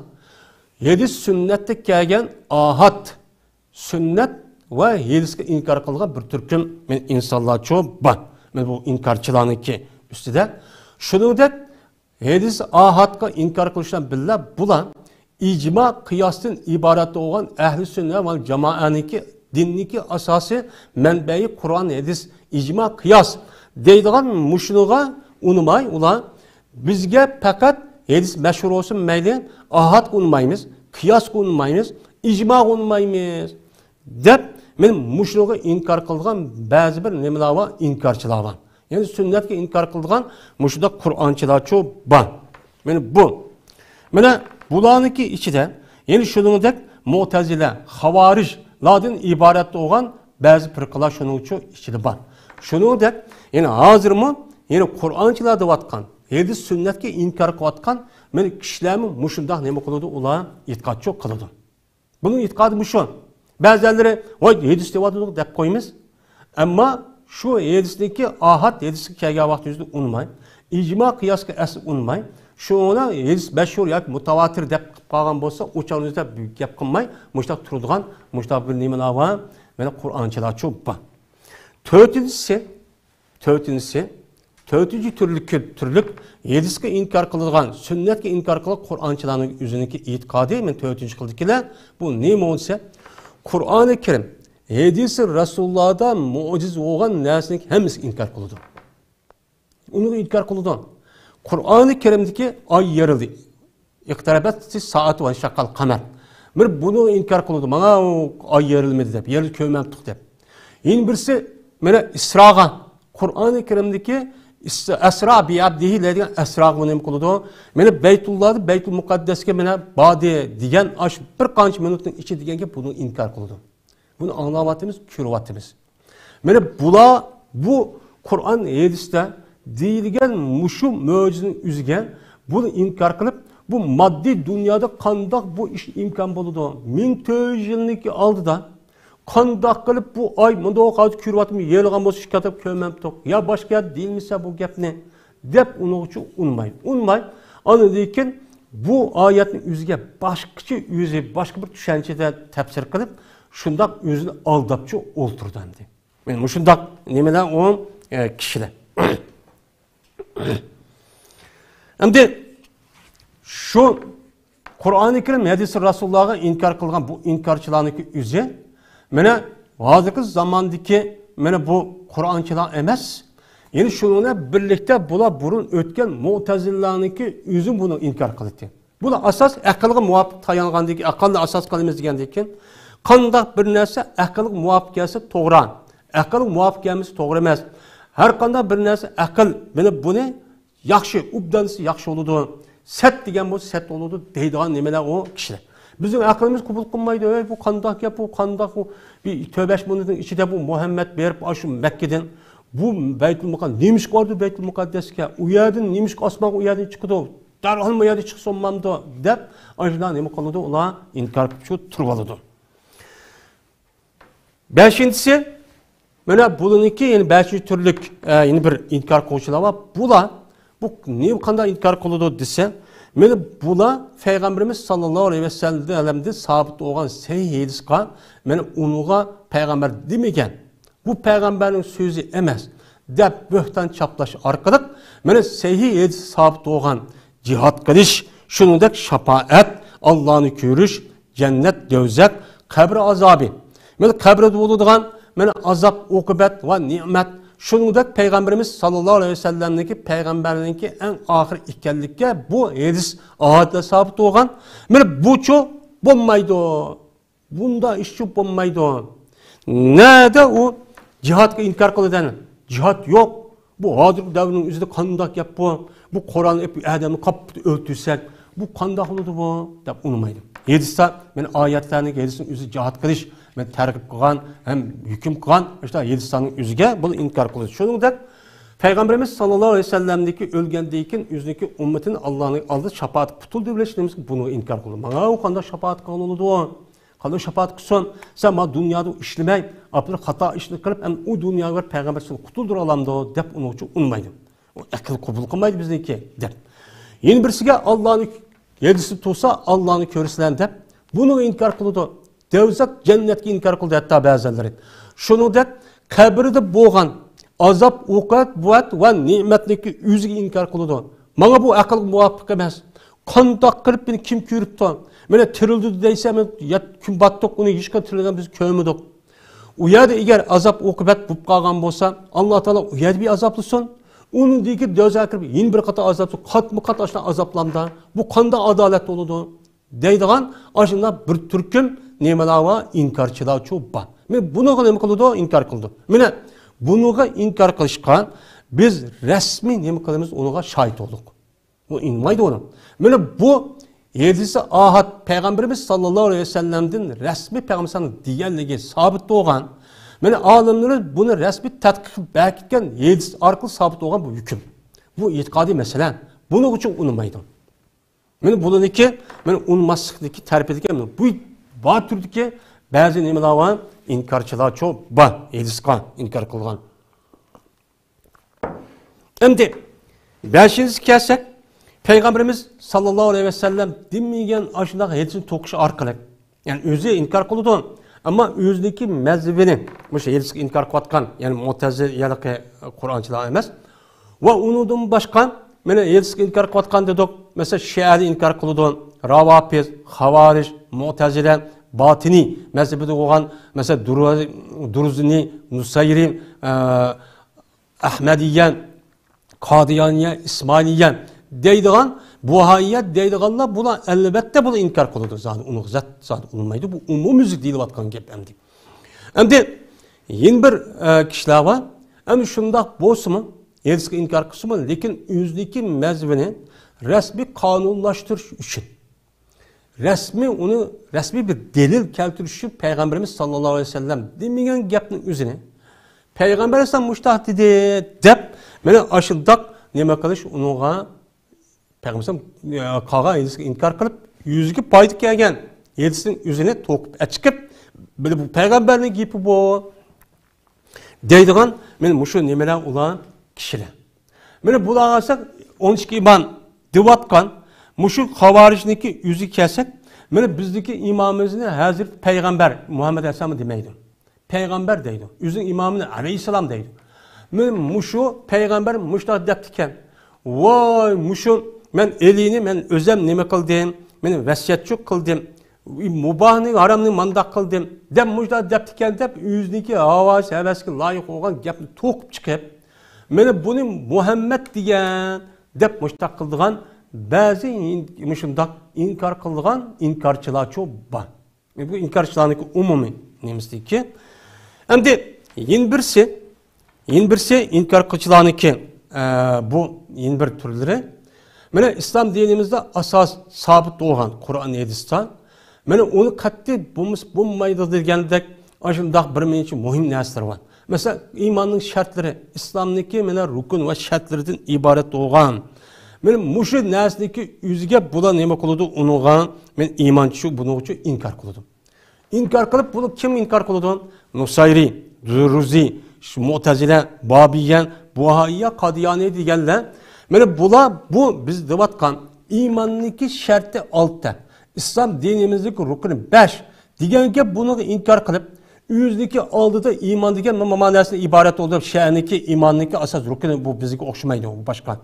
Speaker 1: hadis sunnatda kelgan ahad sunnat va hadisga inkor qilgan bir turkum men insonlarcha bor. Men bu inkorchilarniki ustida shuningdek hadis ahadga inkor qilishdan billa bular icma qiyosdan iborat bo'lgan ahli sunnat va jamoaniki dinniki asosi manbai Qur'on hadis icma qiyos deydigan mushuniga unumay ular bizga faqat hadis mashhur olsun mayli, ahad unmaymiz, qiyos unmaymiz, icma unmaymiz deb men mushuniga inkor qilgan ba'zi bir nimalar va inkorchilar bor. Yani sünnetga inkor qilgan mushunda Qur'onchilarcha bor. Mana bu. Mana bularniki ichida, yani shuningdek Mu'tazila, Xavorijlardan iborat bo'lgan ba'zi firqalar shuning uchun ichida bor. Shuningdek, yani hozirmi yine Kur'anchilar deyotgan, hadis sunnatga inkor qilayotgan men kishilarni mushundoq nima qiladi, ular e'tiqodchi qiladi. Buning e'tiqodi shu. Ba'zilari voy hadis deyotdi deb qo'yamiz. Ammo shu hadisniki ahad hadisga kelgan vaqt yuzida unmay, ijmo qiyosga asl unmay, shuni hadis mashhur yoki mutawatir deb qolgan bo'lsa, o'chanizda gap qilmay, mushtaq turadigan, mushtaq bir nimalar bor, mana Qur'onchilar cho'ppa. To'rtinchi turlik hadisga inkor qiladigan, sunnatga inkor qilgan Qur'onchilarning o'ziniki e'tiqodi, men to'rtinchi qildikilar, bu nima bo'lsa, Qur'oni Karim hadisi Rasulullohdan mo'jiz bo'lgan narsaning hammasiga inkor qiladi. Uni inkor qiladi. Qur'oni Karimdagi oy yerildi. İqtarabat saati va shaqqal qamar. Bir buni inkor qiladi. Mana oy yerilmadi deb, yer ko'mamtiq deb. Yin birsi mana Isroga Qur'oni Karimdagi Asra bi abdihi degan Asra buni nima qiladi? Mana Baytullohni Baytul Muqaddasga mana bodi degan ash bir qancha minutning ichi deganga buni inkor qiladi. Bunu anlavatımız, kürvatımız. Mana bular bu Qur'on hadisda deyilgan mushu mo'jizani uzgan, buni inkor qilib, bu moddiy dunyoda qandoq bu ish imkon bo'ladi? 1400 yilniki oldida qandoq qilib bu oy bundoq hozir kürvatimi yelgan bo'lsa shikatib ko'mamtiq. Ya boshqa deyilmasa bu gapni deb uni uchun unmay. Ana lekin bu oyatning o'ziga boshqacha boshqa bir tushunchada tafsir qilib şundak özünü aldapçı olturdandı. Yani şundak nimeler o kişiler. Şimdi şu Kur'an-ı Kerim hadisi Resulullah'a inkar kılgan bu inkarçılarının yüzü mene hazırki zamandaki mene bu Kur'ançılar emas. Yani şununla birlikte bula burun ötken Mu'tezillarınki yüzü bunu inkar kıldı. Bu da asas akılga muvafiq tayanğandaki akıllı asas kalimesi degandeki qandaq bir narsa aqlga muvofiq kelsa to'g'ri. Aql muvofiq kelmasa to'g'ri emas. Har qanday bir narsa aql buni yaxshi, ubdanisi yaxshi bo'ladi. Sat degan bo'lsa sat bo'ladi deydigan nimalar o kishilar. Bizning aqlimiz qabul qilmaydi. Bu qandaq gap, bu qandaq bu bir 4-5 minutning ichida bu Muhammad berib shu Makkadan bu Baytul Muqaddas nemish qoldi Baytul Muqaddasga. U yerdan nemish osmoq u yerdan chiqdi. Darhol bu yerda chiqsam-mamdi deb ajdan nima qiladi? Ular inkor qilib turib oladi. Beşincisi, mana buniki yani 5 türlük yeni bir inkar qiluvchilar var. Bular bu ne qanday inkar qiladi desa, mana bular Peygamberimiz sallallohu alayhi ve sellem'de sabit olgan sahih hadisqa mana unuğa peygamber demagan. Bu peygamberning so'zi emas deb bo'htan chaplash orqali mana sahih hadis sabit olgan jihad qilish, shuningdek shafaat, Allah'ni ko'rish, jannat, do'zax, qabr azobi. Mana qabrda bo'ladigan mana azob, uqubat va ne'mat shuningdek Peygamberimiz sallallohu alayhi vasallamniki peygamberninki en ahir ekanlikka bu hadis ahadda sabit bo'lgan. Mana buchu bo'lmaydi. Bunda ish bo'lmaydi. Nada u jihadga inkor qiladi. Jihad yo'q. Bu hozirgi davrning o'zida qandoq gap bu? Bu Qur'onni odamni qopib o'ltirsak, bu qandoq bo'ladi bu deb unmaydi. Hadisda men oyatlarning hadisning o'zi jihad qilish men targ'ib qilgan ham hukm qilgan işte hadisning o'ziga buni inkor qiladi. Shuningdek Peygamberimiz sallallohu alayhi vasallamniki o'lgandan keyin o'ziniki ummatini Allohning oldida shafaat qutuldi bilishimiz buni inkor qildi. Mana u qanday shafaat qiladi? Qanday shafaat qilsin? Sen ma dunyoda ishlamay, apli xato ishni qilib ham u dunyoga payg'ambar sizni qutuldira olamdi deb uni uchun unmaydi. O aql qabul qilmaydi bizniki deb. Yeni birisiga Allohning yedisi tursa Allohni ko'rsinlar deb buni inkor qiladi. Do'zax jannatga inkor qildi hatta ba'zilari. Shuningdek qabrda bo'lgan azob, uqubat va ne'matniki o'ziga inkor qiladi. Mana bu aql muvofiq emas. Qandoq qilib beni kim ko'ribdi? Mana tirildi deysa, men kun batdiq uni hech qanday tirilgan biz ko'rmadik. U yerda agar azob, uqubat bo'lib qolgan bo'lsa, Alloh taolo u yerda bir azoblasin. Uningdagi do'zax kirib yeni bir qator azobni qatma-qat ashna azoblanda bu qanday adolat bo'ladi? Deydigan ashuna bir turkum nimalar va inkorchilar cho'pa. Men buni nima qildi? Inkor qildi. Mana buniga inkor qilishga biz rasmiy nima qilamiz? Unuga shohid bo'ldik. Bu inmaydi uni. Mana bu hadisi ahad Peygamberimiz sallallohu alayhi vasallamdan rasmiy payg'ambarning deganligi sabit bo'lgan. Mene alimler bunu resmi tadqiq berkitken hadis arqılı sabit olan bu hüküm. Bu itiqadi mesele. Bunun için unutmaydım. Mene bununki, mene unutmaslıktaki terbiyedik. Bu var türdeki bazı nimeler var, inkarçılar çok var. Hadis'e inkar kılgan. Şimdi, beşinci kelsek, Peygamberimiz sallallahu aleyhi ve sellem dinmeyen aşılar hadisin toqışı arkalık. Yani özü inkar kılıdı. Ama özdeki mezhebini, bu şey hadis'e inkar kılatkan, yani Mu'tezile Kur'ançılar emas. Ve onundan başka, mene hadis'e inkar kılatkan dedik. Mesela Şia'da inkar kılıdı, Ravafiz, Havariş, Mu'tezile, Batini mezhebide olan mesela Duruzini, Nusayri, Ahmediyen, Kadiyaniye, İsmailiyen deydiğen, Buhayiyet deydiğenler buna elbette bunu inkar kılıdı. Zaten onu zaten olmaydı. Bu umumüzlük değil vatkan gep emdi. Emdi yeni bir kişiler var. Hem şunda bozsumu, hadis'e inkar kısmı, lekin özdeki mezhebini resmi kanunlaştırış için. Resmi bir delil keltiriş için Peygamberimiz sallallahu aleyhi ve sellem demeyen gapning özüne Peygamber esa muştah dedi dep mene aşıldak nima qilish unuğa Peygamber qağa hadisga inkar qilib yüzüge paydı kelgan hadisning özüne to'qib achqib bu Peygamberning gapi bu deydigan men mushu nimalar ular kishilar. Mene bularga alsak 12 iman devatkan muşu havarijniki yüzü kesek, mene bizdeki imamımızın hazır Peygamber Muhammed Aleyhisselam demeydim. Peygamber deydi. Yüzün imamını Aleyhisselam deydi. Men muşu Peygamber muşta deptiken, vay muşu men elini men özem nime kıldım, men vesiyetçi kıldım, mubahını haramını mandak kıldım. Dem muşta deptiken dep yüzdeki havas heveski layık olan gapni to'qib chiqib, mene bunu Muhammed diyen dep muşta kıldığan bazı müşundak inkar kılgan inkarçılar çok var. Bu inkarçılarınki umumi nemizdi ki. Hem de yeni birisi inkar kılçılarınki bu yeni bir türleri. Mene İslam dinimizde asas sabit olan Kur'an hadis'ten. Mene onu katli bulmaydı degandek aşındak bir men için muhim nesler var. Mesela imanın şartları, İslam'daki mene rukun ve şartlardan ibaret olan. Men muşu nesniki yüzüge bula nima kılıdı unuğa men imançı bunu için inkar kılıdım. İnkar kılıp bunu kim inkar kılıdı? Nusayri, Duruzi, Mu'tezile, Babiyen, Buhayya, Kadiyani diyenler. Men bu biz devatkan imanlıki şartı 6. İslam dinimizdeki rukunu 5. Diğerge bunu inkar kılıp yüzdeki aldığı iman diyen manasına ibaret oldu. Şe'niki imanlıki asas rukunu bu bizdeki okşamaydı bu başkan.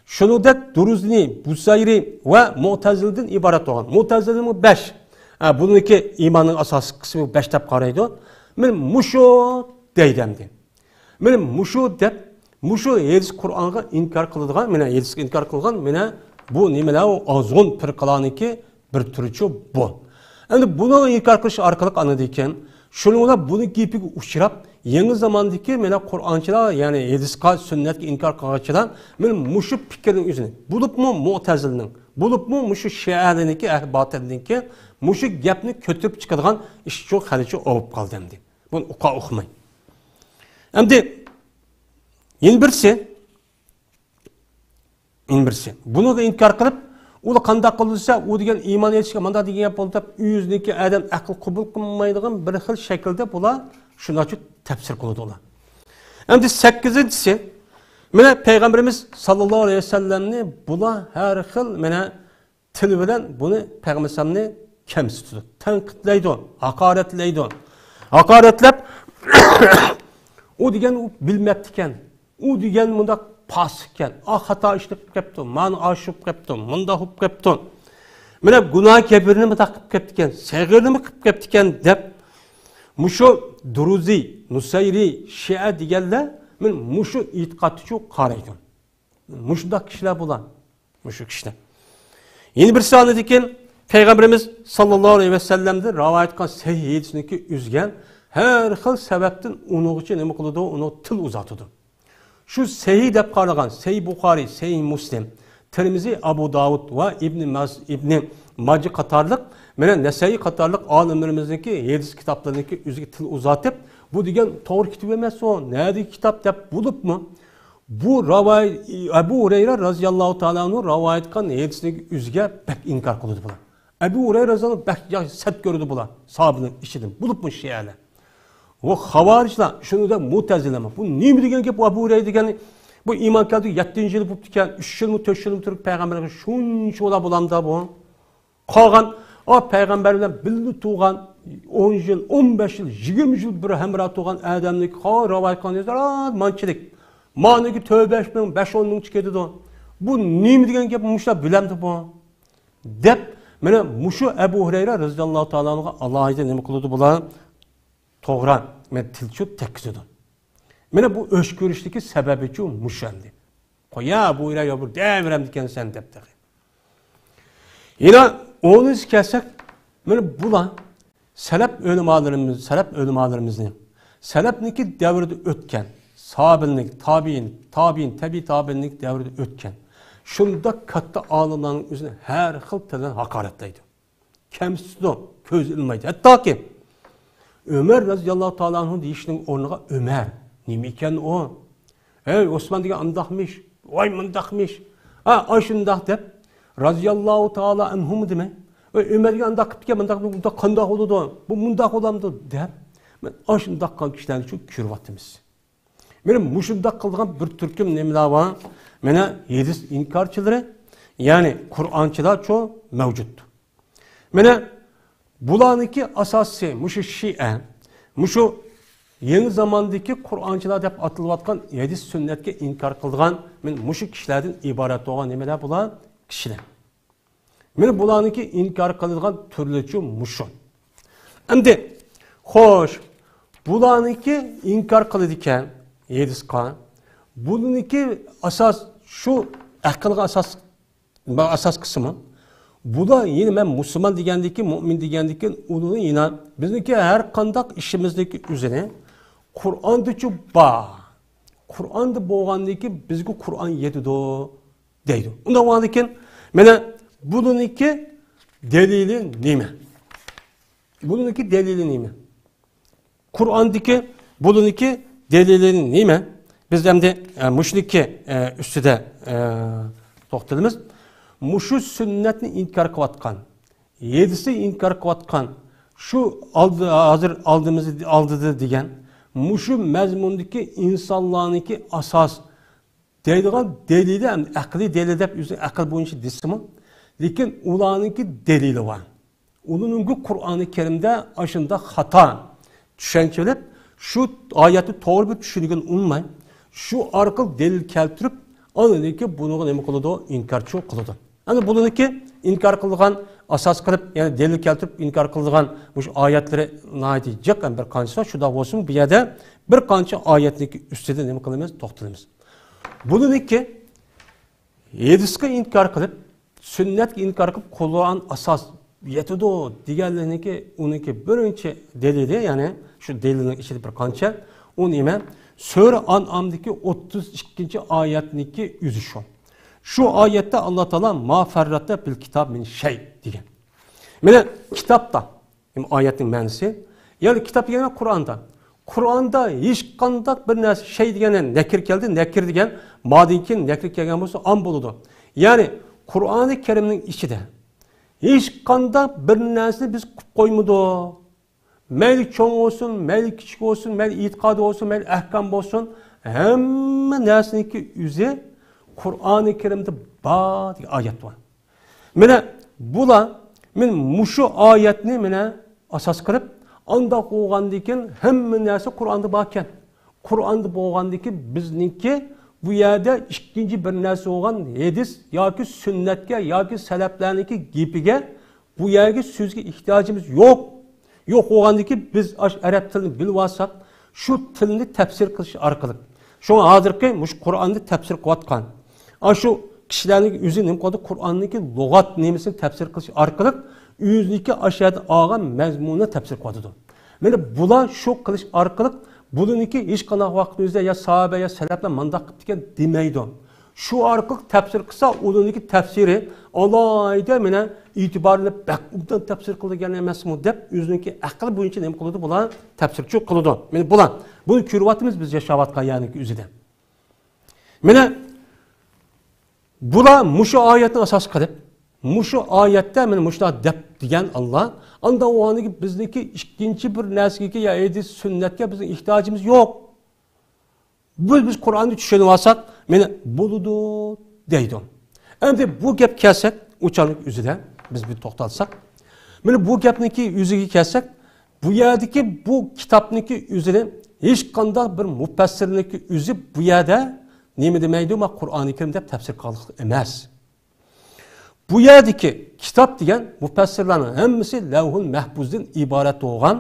Speaker 1: Şunudek Duruzini, Busayri ve Mu'tezil'den ibaret olan. Mu'tezil'in 5. Bununki imanın asas kısmı 5 tep karaydı. Men muşu deydemdi. Men muşu dep, muşu hadis Kur'an'a inkar kılıdığan, mene hadis'e inkar kılgan, mene bu nimeler o azgın firqalarınki bir türüçü bu. Yani bunu inkar kılış arkalık anladıyken, şununla bunu giyip uçurap, yeni zamandaki mene Kur'ançılar yani hadis'e sünnetki inkar kılgıçılar men muşu fikrin üzerine bulup mu Mu'tezil'nin bulup mu muşu Şia'daki Batı'daki muşu gapni kötüp çıkardıgan iş çok halici olup kaldı demdi. Bunu okumayın. Hem de yeni birisi bunu da inkar kılıp o da kanda kılırsa o degen iman etişke manda degen yap oldu yüzdeki adam akıl kubul kılmaydıgan bir xil şekilde bula şunu açık tefsir kılıdı ola. Hem de 8'incisi mene Peygamberimiz sallallahu aleyhi ve sellemni bula her xil mene til bilen bunu Peygamberimni kemsitudu. Tenkitlaydı, hakaretleydi. Hakaretlep o degen o bilmeptiken, o degen munda pasıkken, hata işlep kepti, man aşıp kepti, munda hup kepti. Mene günah kebirini mi takıp keptiken, segirini mi kıp keptiken dep muşu Duruzi, Nusayri, Şia diyenler men muşu itiqatçı qaraydı. Muşda kişiler bulan, muşu kişiler. Yeni bir sahne diken Peygamberimiz sallallahu aleyhi ve sellem'de rivayet kılan sahih hadisindeki üzgen her xil sebepten onu için nima qiladi, onu til uzatıdı. Şu sahih deb qaragan Sahih Buxoriy, Sahih Muslim, Tirmizi, Abu Davud ve İbn Majah qatarlıq, mene Nesai qatarlıq alimlerimizdeki hadis kitaplarındaki üzge til uzatıp bu degan to'g'ri kitap emas o. Nerede kitap deb bulup mu? Bu ravayet Ebu Hureyre radhiyallohu ta'ala anhu ravayet etgan hadisning o'ziga bak inkor qildi bular. Ebu Hureyre radhiyallohu bak sat ko'rdi bular. Sahabening ishidan bulup mu şeyler. O havariciler şunu da mutezileme. Bu nima degan gap bu Ebu Hureyre degan bu iman keldi 7. yıl bo'lib ekan 3 yil mi 4 yil mi turib payg'ambarga shuncha bo'la bo'lamda bu. Qolgan o payg'ambar bilan birga tug'an 10 yil, 15 yil, 20 yil bir hamroh tug'an odamning ravayet qilganlar manchilik. Maniki tövbe etmeyin, 5-10 ming chiqadi. Bu nima degan gap mushlar bilamdi bu. Deb mana mushu Ebu Hureyre radhiyallohu ta'ala anhu alohida nima qildi bular? To'g'ri, men tilchu tekkizdi. Mana bu o'sh ko'rishdagi sababi chu mushandi. Qo'ya bu Hureyre bu demiram degan sen debdi. Yana o'niz kelsak, mana bular salaf ulamolarimizni, salafniki davrida o'tgan sahabelik, tabiin davrida o'tgan. Shunda katta olimlarning o'zini har xil tildan haqoratlaydi. Kamsizdi, ko'z ilmaydi. Hattoki Ömer radhiyallohu ta'ala anhu deyishning o'rniga Ömer nima ekan o? Ey Osman degan andaqmish, voy mundaqmish. Ha, shundaq deb radhiyallohu ta'ala anhu dema. Ömer degan andaq qilib mundaq qandoq bo'ladi? Bu mundaq bo'lamdi deb. Men shundaq qilgan kishilarni uchun ko'ryapmiz. Benim muşunda kıldığım bir türküm nemler var. Mene yedis inkarçıları yani Kur'ançılar çoğu mevcut. Mene bulanıki asası muşu Şi'e, muşu yeni zamandaki Kur'ançılar dep atılıvatkan yedis sünnetke inkar kıldığan muşu kişilerden ibaret olan nemeler bulan kişiler. Mene bulanıki inkar kıldığan türlüçü muşu. Şimdi hoş bulanıki inkar kılıdıken Yediskan. Bununki asas şu akılga asas kısmı. Bu da yine ben Müslüman digendeki, mümin digendeki onun inan bizdeki her kandak işimizdeki üzerine Kur'an'da şu Kur'an'da boğandaki bizge Kur'an yedido deydi. Ondan varken mene bununki delili nime? Bununki delili nime? Kur'an'daki bununki delilinin neyme? Biz hem de müşriki üstüde toxtalımız. Muşu sünnetini inkar kıvatkan, yedisi inkar kıvatkan, şu hazır aldıdı diyen, muşu mezmundaki insanlarınki asas deydiğen delili hem akli delil dep akıl boyunca disimi. Lakin ulanınki delili var. Onunki Kur'an-ı Kerim'de aşında hata düşüncelep şu ayeti doğru bir düşünügen unmayın. Şu arkalı delil keltirip anındaki bunu ne kılıdı o inkarçı kılıdı. Yani bununki inkar kılıgan asas kılıp yani delil keltirip inkar kılıgan bu ayetleri naat edecek yani bir kançısa şu da olsun bir yerde bir kançı ayetindeki üstede ne kılımız toxtalımız. Bununki yediske inkar kılıp sünnet inkar kılıp kulağan asas yetidi o diğerlerinki onunki birinci delili yani şu delilin içinde bir kança o nime Sure An'am'daki 32. ayetindeki yüzü şu. Şu ayette Allah Teala ma ferratte bil kitab min şey diye. Mene kitapta ayetin mensi yani kitap yani Kur'an'da. Kur'an'da hiç kandak bir narsa şey degenen nekir geldi. Nekir degen madinkin nekir gelgen bolsa an boludu. Yani Kur'an-ı Kerim'in içinde hiç kandak bir narsa biz koymadı. Meyli çoğun olsun, meyli küçük olsun, meyli itikadı olsun, meyli ahkam olsun. Hemen nersindeki yüze Kur'an-ı Kerim'de bazı ayet var. Mene bula men muşu ayetini mene asas kırıp anda koğandaki hemen nersi Kur'an'da bakken. Kur'an'da boğandaki bizninki bu yerde ikinci bir nersi olan hadis ya ki sünnetke ya ki seleflerdeki gipige bu yerde sözge ihtiyacımız yok. Yok oğandaki biz Arap tilini bilvasak şu tilini tefsir kılış arkalık. Şu an hazırki Kur'an'da tefsir kıvatkan. Şu kişilerin yüzü ne kadar Kur'an'daki logat nemesini tefsir kılış arkalık yüzdeki aşağıda ağan mezmununa tefsir kıvatıdı. Yani bula şu kılış arkalık bununki hiç kanak vaktimizde ya sahabe ya selefle mandak diken demeydi. Şu arqılıq təfsir qılsa, onunki təfsiri alayda mənə itibarlı bəqubdan təfsir qılgan emasmı deb özünki aql boyunca nima qiladi bular təfsirçi qiladi. Məni bular bunu ko'ryapmiz biz yashayotgan yani o'zida. Mana bular mushu oyatni asos qilib, mushu oyatda mana mushlar deb degan Alloh, anda o'niki bizniki ikkinchi bir narsaga ya hadis sunnatga bizning ehtiyojimiz yo'q. Biz Qur'onni tushunib olsak, meni bo'ladi deydi. Endi bu gap kelsak, o'chalik o'zida biz bir to'xtalsak, mana bu gapniki o'ziga kelsak, bu yerdagi bu kitobniki o'zida hech qanday bir mufassirniki o'zi bu yerda nima demaydi, ma Qur'oni Karim deb tafsir qilib emas. Bu yerdagi kitob degan mufassirlarning hammasi Lavhul Mahfuzdan iborat bo'lgan.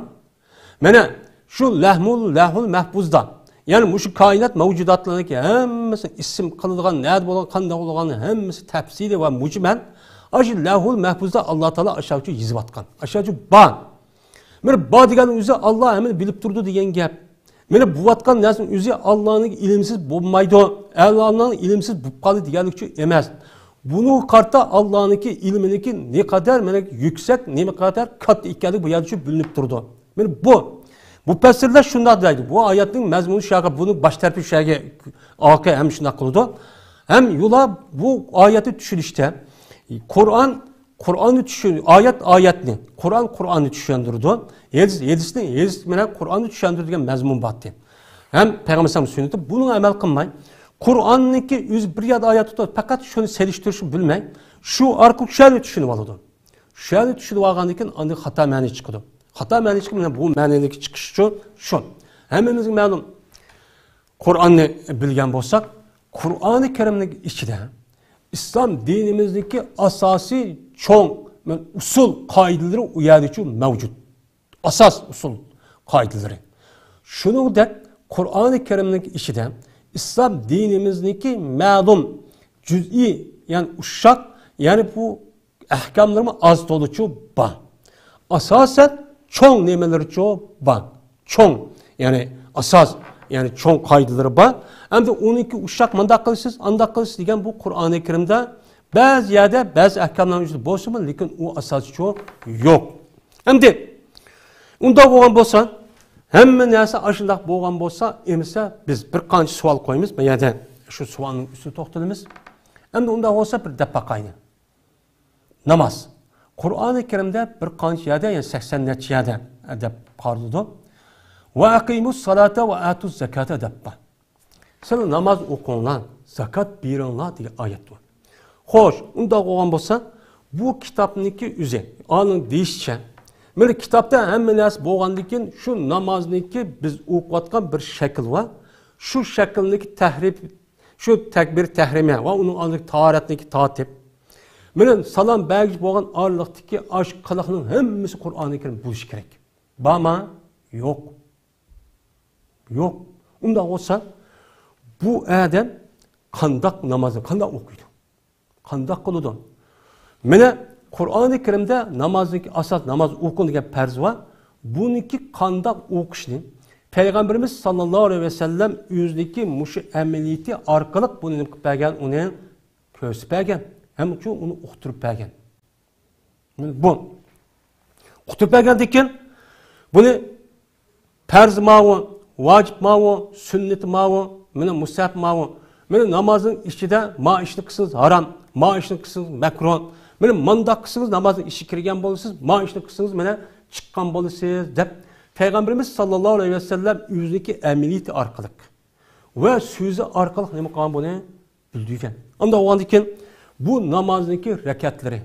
Speaker 1: Mana shu Lavhul Mahfuzdan yani şu kainat mevcudatlarındaki hemmesi isim kılıdığan, nerede olan, kanda olan hemmesi tefsiri ve mucmen. Aşı Lavhul Mahfuzda Allah Teala aşağı yukarı yazıp atkan. Aşağı yukarı ba. Mene ba diyen üzü Allah hemen bilip durdu diyen gap. Mene bu atkan nesin üzü Allah'ın ilimsiz bulmaydı. Allah'ın ilimsiz bulmadı diyen için emez. Bunu karta Allah'ın ilminiki ne kadar yüksek, ne kadar kat ikkalık bu yerde bilinip durdu. Mene bu. Mufassirlar şunday deydi. Bu ayetning mazmuni şaqa bunu baş tarafı şaqa aka hem şuna qildi. Hem yo'la bu oyatni tushunishda Qur'onni ayetni, Qur'onni tushundirdi. Hadis bilan Qur'onni tushundiradigan mazmun botdi. Hem Peygamber sallallohu alayhi vasallam bunu amal qilmay, Qur'onniki o'zi bir yod oyat tutib, faqat shuni selishtirishni bilmay, shu orqali shuni tushunib oladi. Shuni tushunib olgandan keyin uni xato ma'no chiqadi. Hata ma'nosi bu ma'nodagi chiqish uchun shu. Hammamizga ma'lum. Qur'onni bilgan bo'lsak, Qur'oni Karimning ichida islom dinimizdagi asosiy cho'ng usul qoidalari u yerda mavjud. Asos usul qoidalari. Shuningdek, Qur'oni Karimning ichida islom dinimizdagi ma'lum juz'iy, ya'ni ushaq, ya'ni bu ahkomlarni az to'lichu bor. Asosan çoğun nemeleri çoğu var. Çoğun yani asas yani çoğun kaydıları var. Hem de 12 uşak mandak kılısız, andak kılısız diyen bu Kur'an-ı Kerim'de bazı yerde bazı ahkamların üstü boşu mu? Lakin o asas çoğu yok. Hem de onda boğan bolsa hemen neyse aşındak boğan bolsa emise biz bir kançı sual koyumuz. Ben yani şu sualın üstüne toxtalımız. Hem de onda olsa bir defa kaydı. Namaz. Qur'oni Karimda bir qancha yerda, yani 80 necha yerda deb qardidu. Va aqimus salata va atuz zakata deb. Sizlar namoz o'qinglar, zakat beringlar degan oyat bor. Xo'sh, unda bo'lgan bo'lsa, bu kitobniki o'zi, onun deyishcha, mana kitobda hamma narsa bo'lgandan keyin shu namozniki biz o'qiyotgan bir shakl va shu shaklniki tahrif, shu takbir tahrimiya va uning oldidagi tahoratniki tatib Menen salam belgi boğan ağırlıktaki aşk kalakının hemmisi Kur'an-ı Kerim buluş gerek. Bama yok. Yok. Onda olsa bu adam kandak namazı, kandak okuydu. Kandak kılıdı. Mene Kur'an-ı Kerim'de namazdaki asas namaz okun diye perz var. Bununki kandak okuşunu Peygamberimiz sallallahu aleyhi ve sellem yüzdeki muşu emeliyeti arkalık bunu belgen, onu köstü belgen. Hem ki onu uqtirib bergan. Bu uqtirib bergandan keyin buni farz ma'u, vacib ma'u, sünnet ma'u, mana mustahab ma'u. Mana namozning ichida ma ishni qilsangiz harom, ma ishni qilsangiz makruh. Mana mandaq qilsangiz namozning ichi kirgan bo'lasiz, ma ishni qilsangiz mana chiqqan bo'lasiz deb Peygamberimiz sallallohu alayhi ve sellem o'zidagi amaliyati orqali va so'zi orqali nima qilgan buni bildirgan. Unda o'g'andan keyin bu namazdaki rekatları,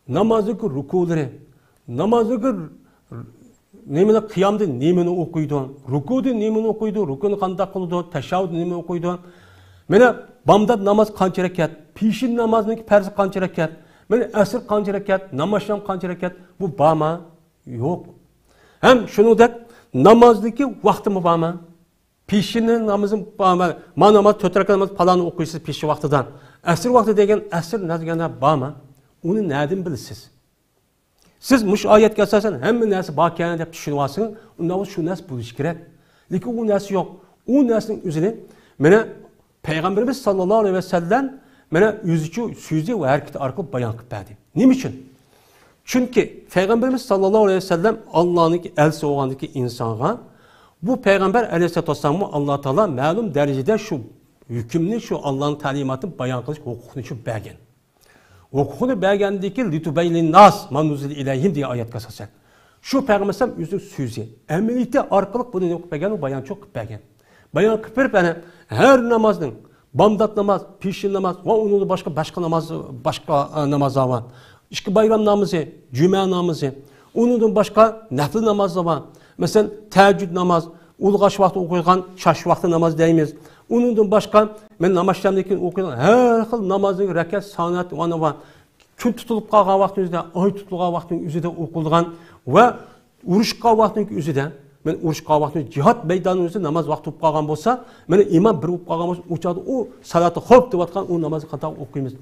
Speaker 1: namazdaki rukuları, namazdaki nemini kıyamda nemini okuydu, rukuda nemini okuydu, rukunu kandak kıldı, teşahhud nemini okuydu. Mene bamdad namaz kança rekat, pişin namazındaki persi kança rekat, mene asr kança rekat, namazşam kança rekat, bu bama yok. Hem şunu da namazdaki vakti mi bama? Pişinin namazın bama, ma namaz tötrekat namaz falan okuyusuz pişi vaktidan. Asr vakti degen asr nazgana bama, onu nereden bilirsiniz? Siz muş ayetga asosan hamma narsa bor ekan deb tushunib olsangiz, unda shu narsa bo'lishi kerak. Lekin u narsa yo'q. U narsaning o'zini mana Peygamberimiz sallallahu aleyhi ve sellem bana üzücü sözü ve hareketi arkalıp bayan kılıp verdi. Ne için? Çünkü Peygamberimiz sallallahu aleyhi ve sellem Allah'ın elsi oğandaki insana bu Peygamber aleyhisselatü vesselam'ı Allah Teala malum derecede şu hükümlü şu Allah'ın talimatını bayan kılış hukukunu şu bergen. Hukukunu bergendeki litubeylin nas manuzil ileyhim diye ayet kasasen. Şu Peygamber üzük sözü. Emeliyete arkalık bunu yok bergen o bayan çok bergen. Bayan kıpır bana her namazın bamdat namaz, pişin namaz ve onun başka namazlar var. İşte bayram namazı, cüme namazı, onun başka nafil namazı var. Mesela teheccüd namaz, ulğaş vakti okuygan şaş vakti namaz deyimiz. Onun başka men namazlarındaki okuygan her xil namazın rekat sanat onu var. Gün tutulup qalğan vaxtınızda, ay tutulğan vaxtın üzüdə okulğan ve uruşqa vaxtın üzüdə men uruşqa vaxtın cihat meydanınızda namaz vaxtı olub qalğan bolsa, men imam bir olub qalğan bolsa, uçadı o salatı hop deyib atqan o namazı qata okuyumuz.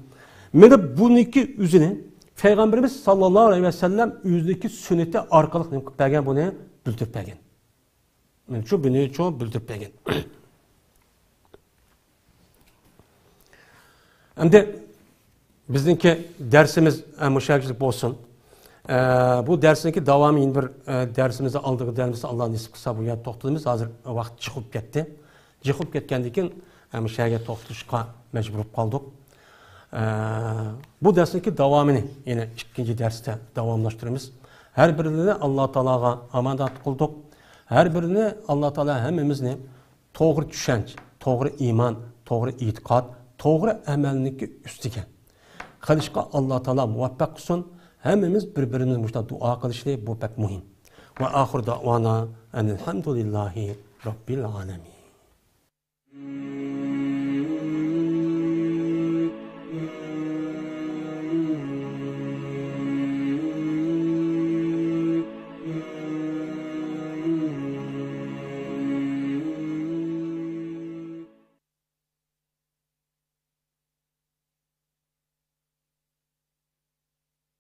Speaker 1: Men buniki üzünü Peygamberimiz sallallahu aleyhi ve sellem yüzdeki sünneti arkalık ne bergen bunu bildirip bergen. Men şu bunu çok bildirip bergen. Şimdi bizimki dersimiz müşahitlik olsun. Bu dersinki devamı yine bir dersimizi aldığı dersimizi Allah'ın ismi kısa bu yer toxtadığımız hazır vakit çıkıp gitti. Çıkıp ketkendikin müşahit toxtuşqa mecbur kaldık. Bu dersinki devamını yine ikinci derste devamlaştırırız. Her birini Allah Teala'ga amanet kıldık. Her birini Allah Teala hemimizni doğru düşünç, doğru iman, doğru itikat, doğru amelniki üstüge. Kılışqa Allah Teala muvaffaq kılsın. Hemimiz birbirimiz müşta dua kılışlı bu pek mühim. Ve ahir davana enelhamdülillahi rabbil alemin.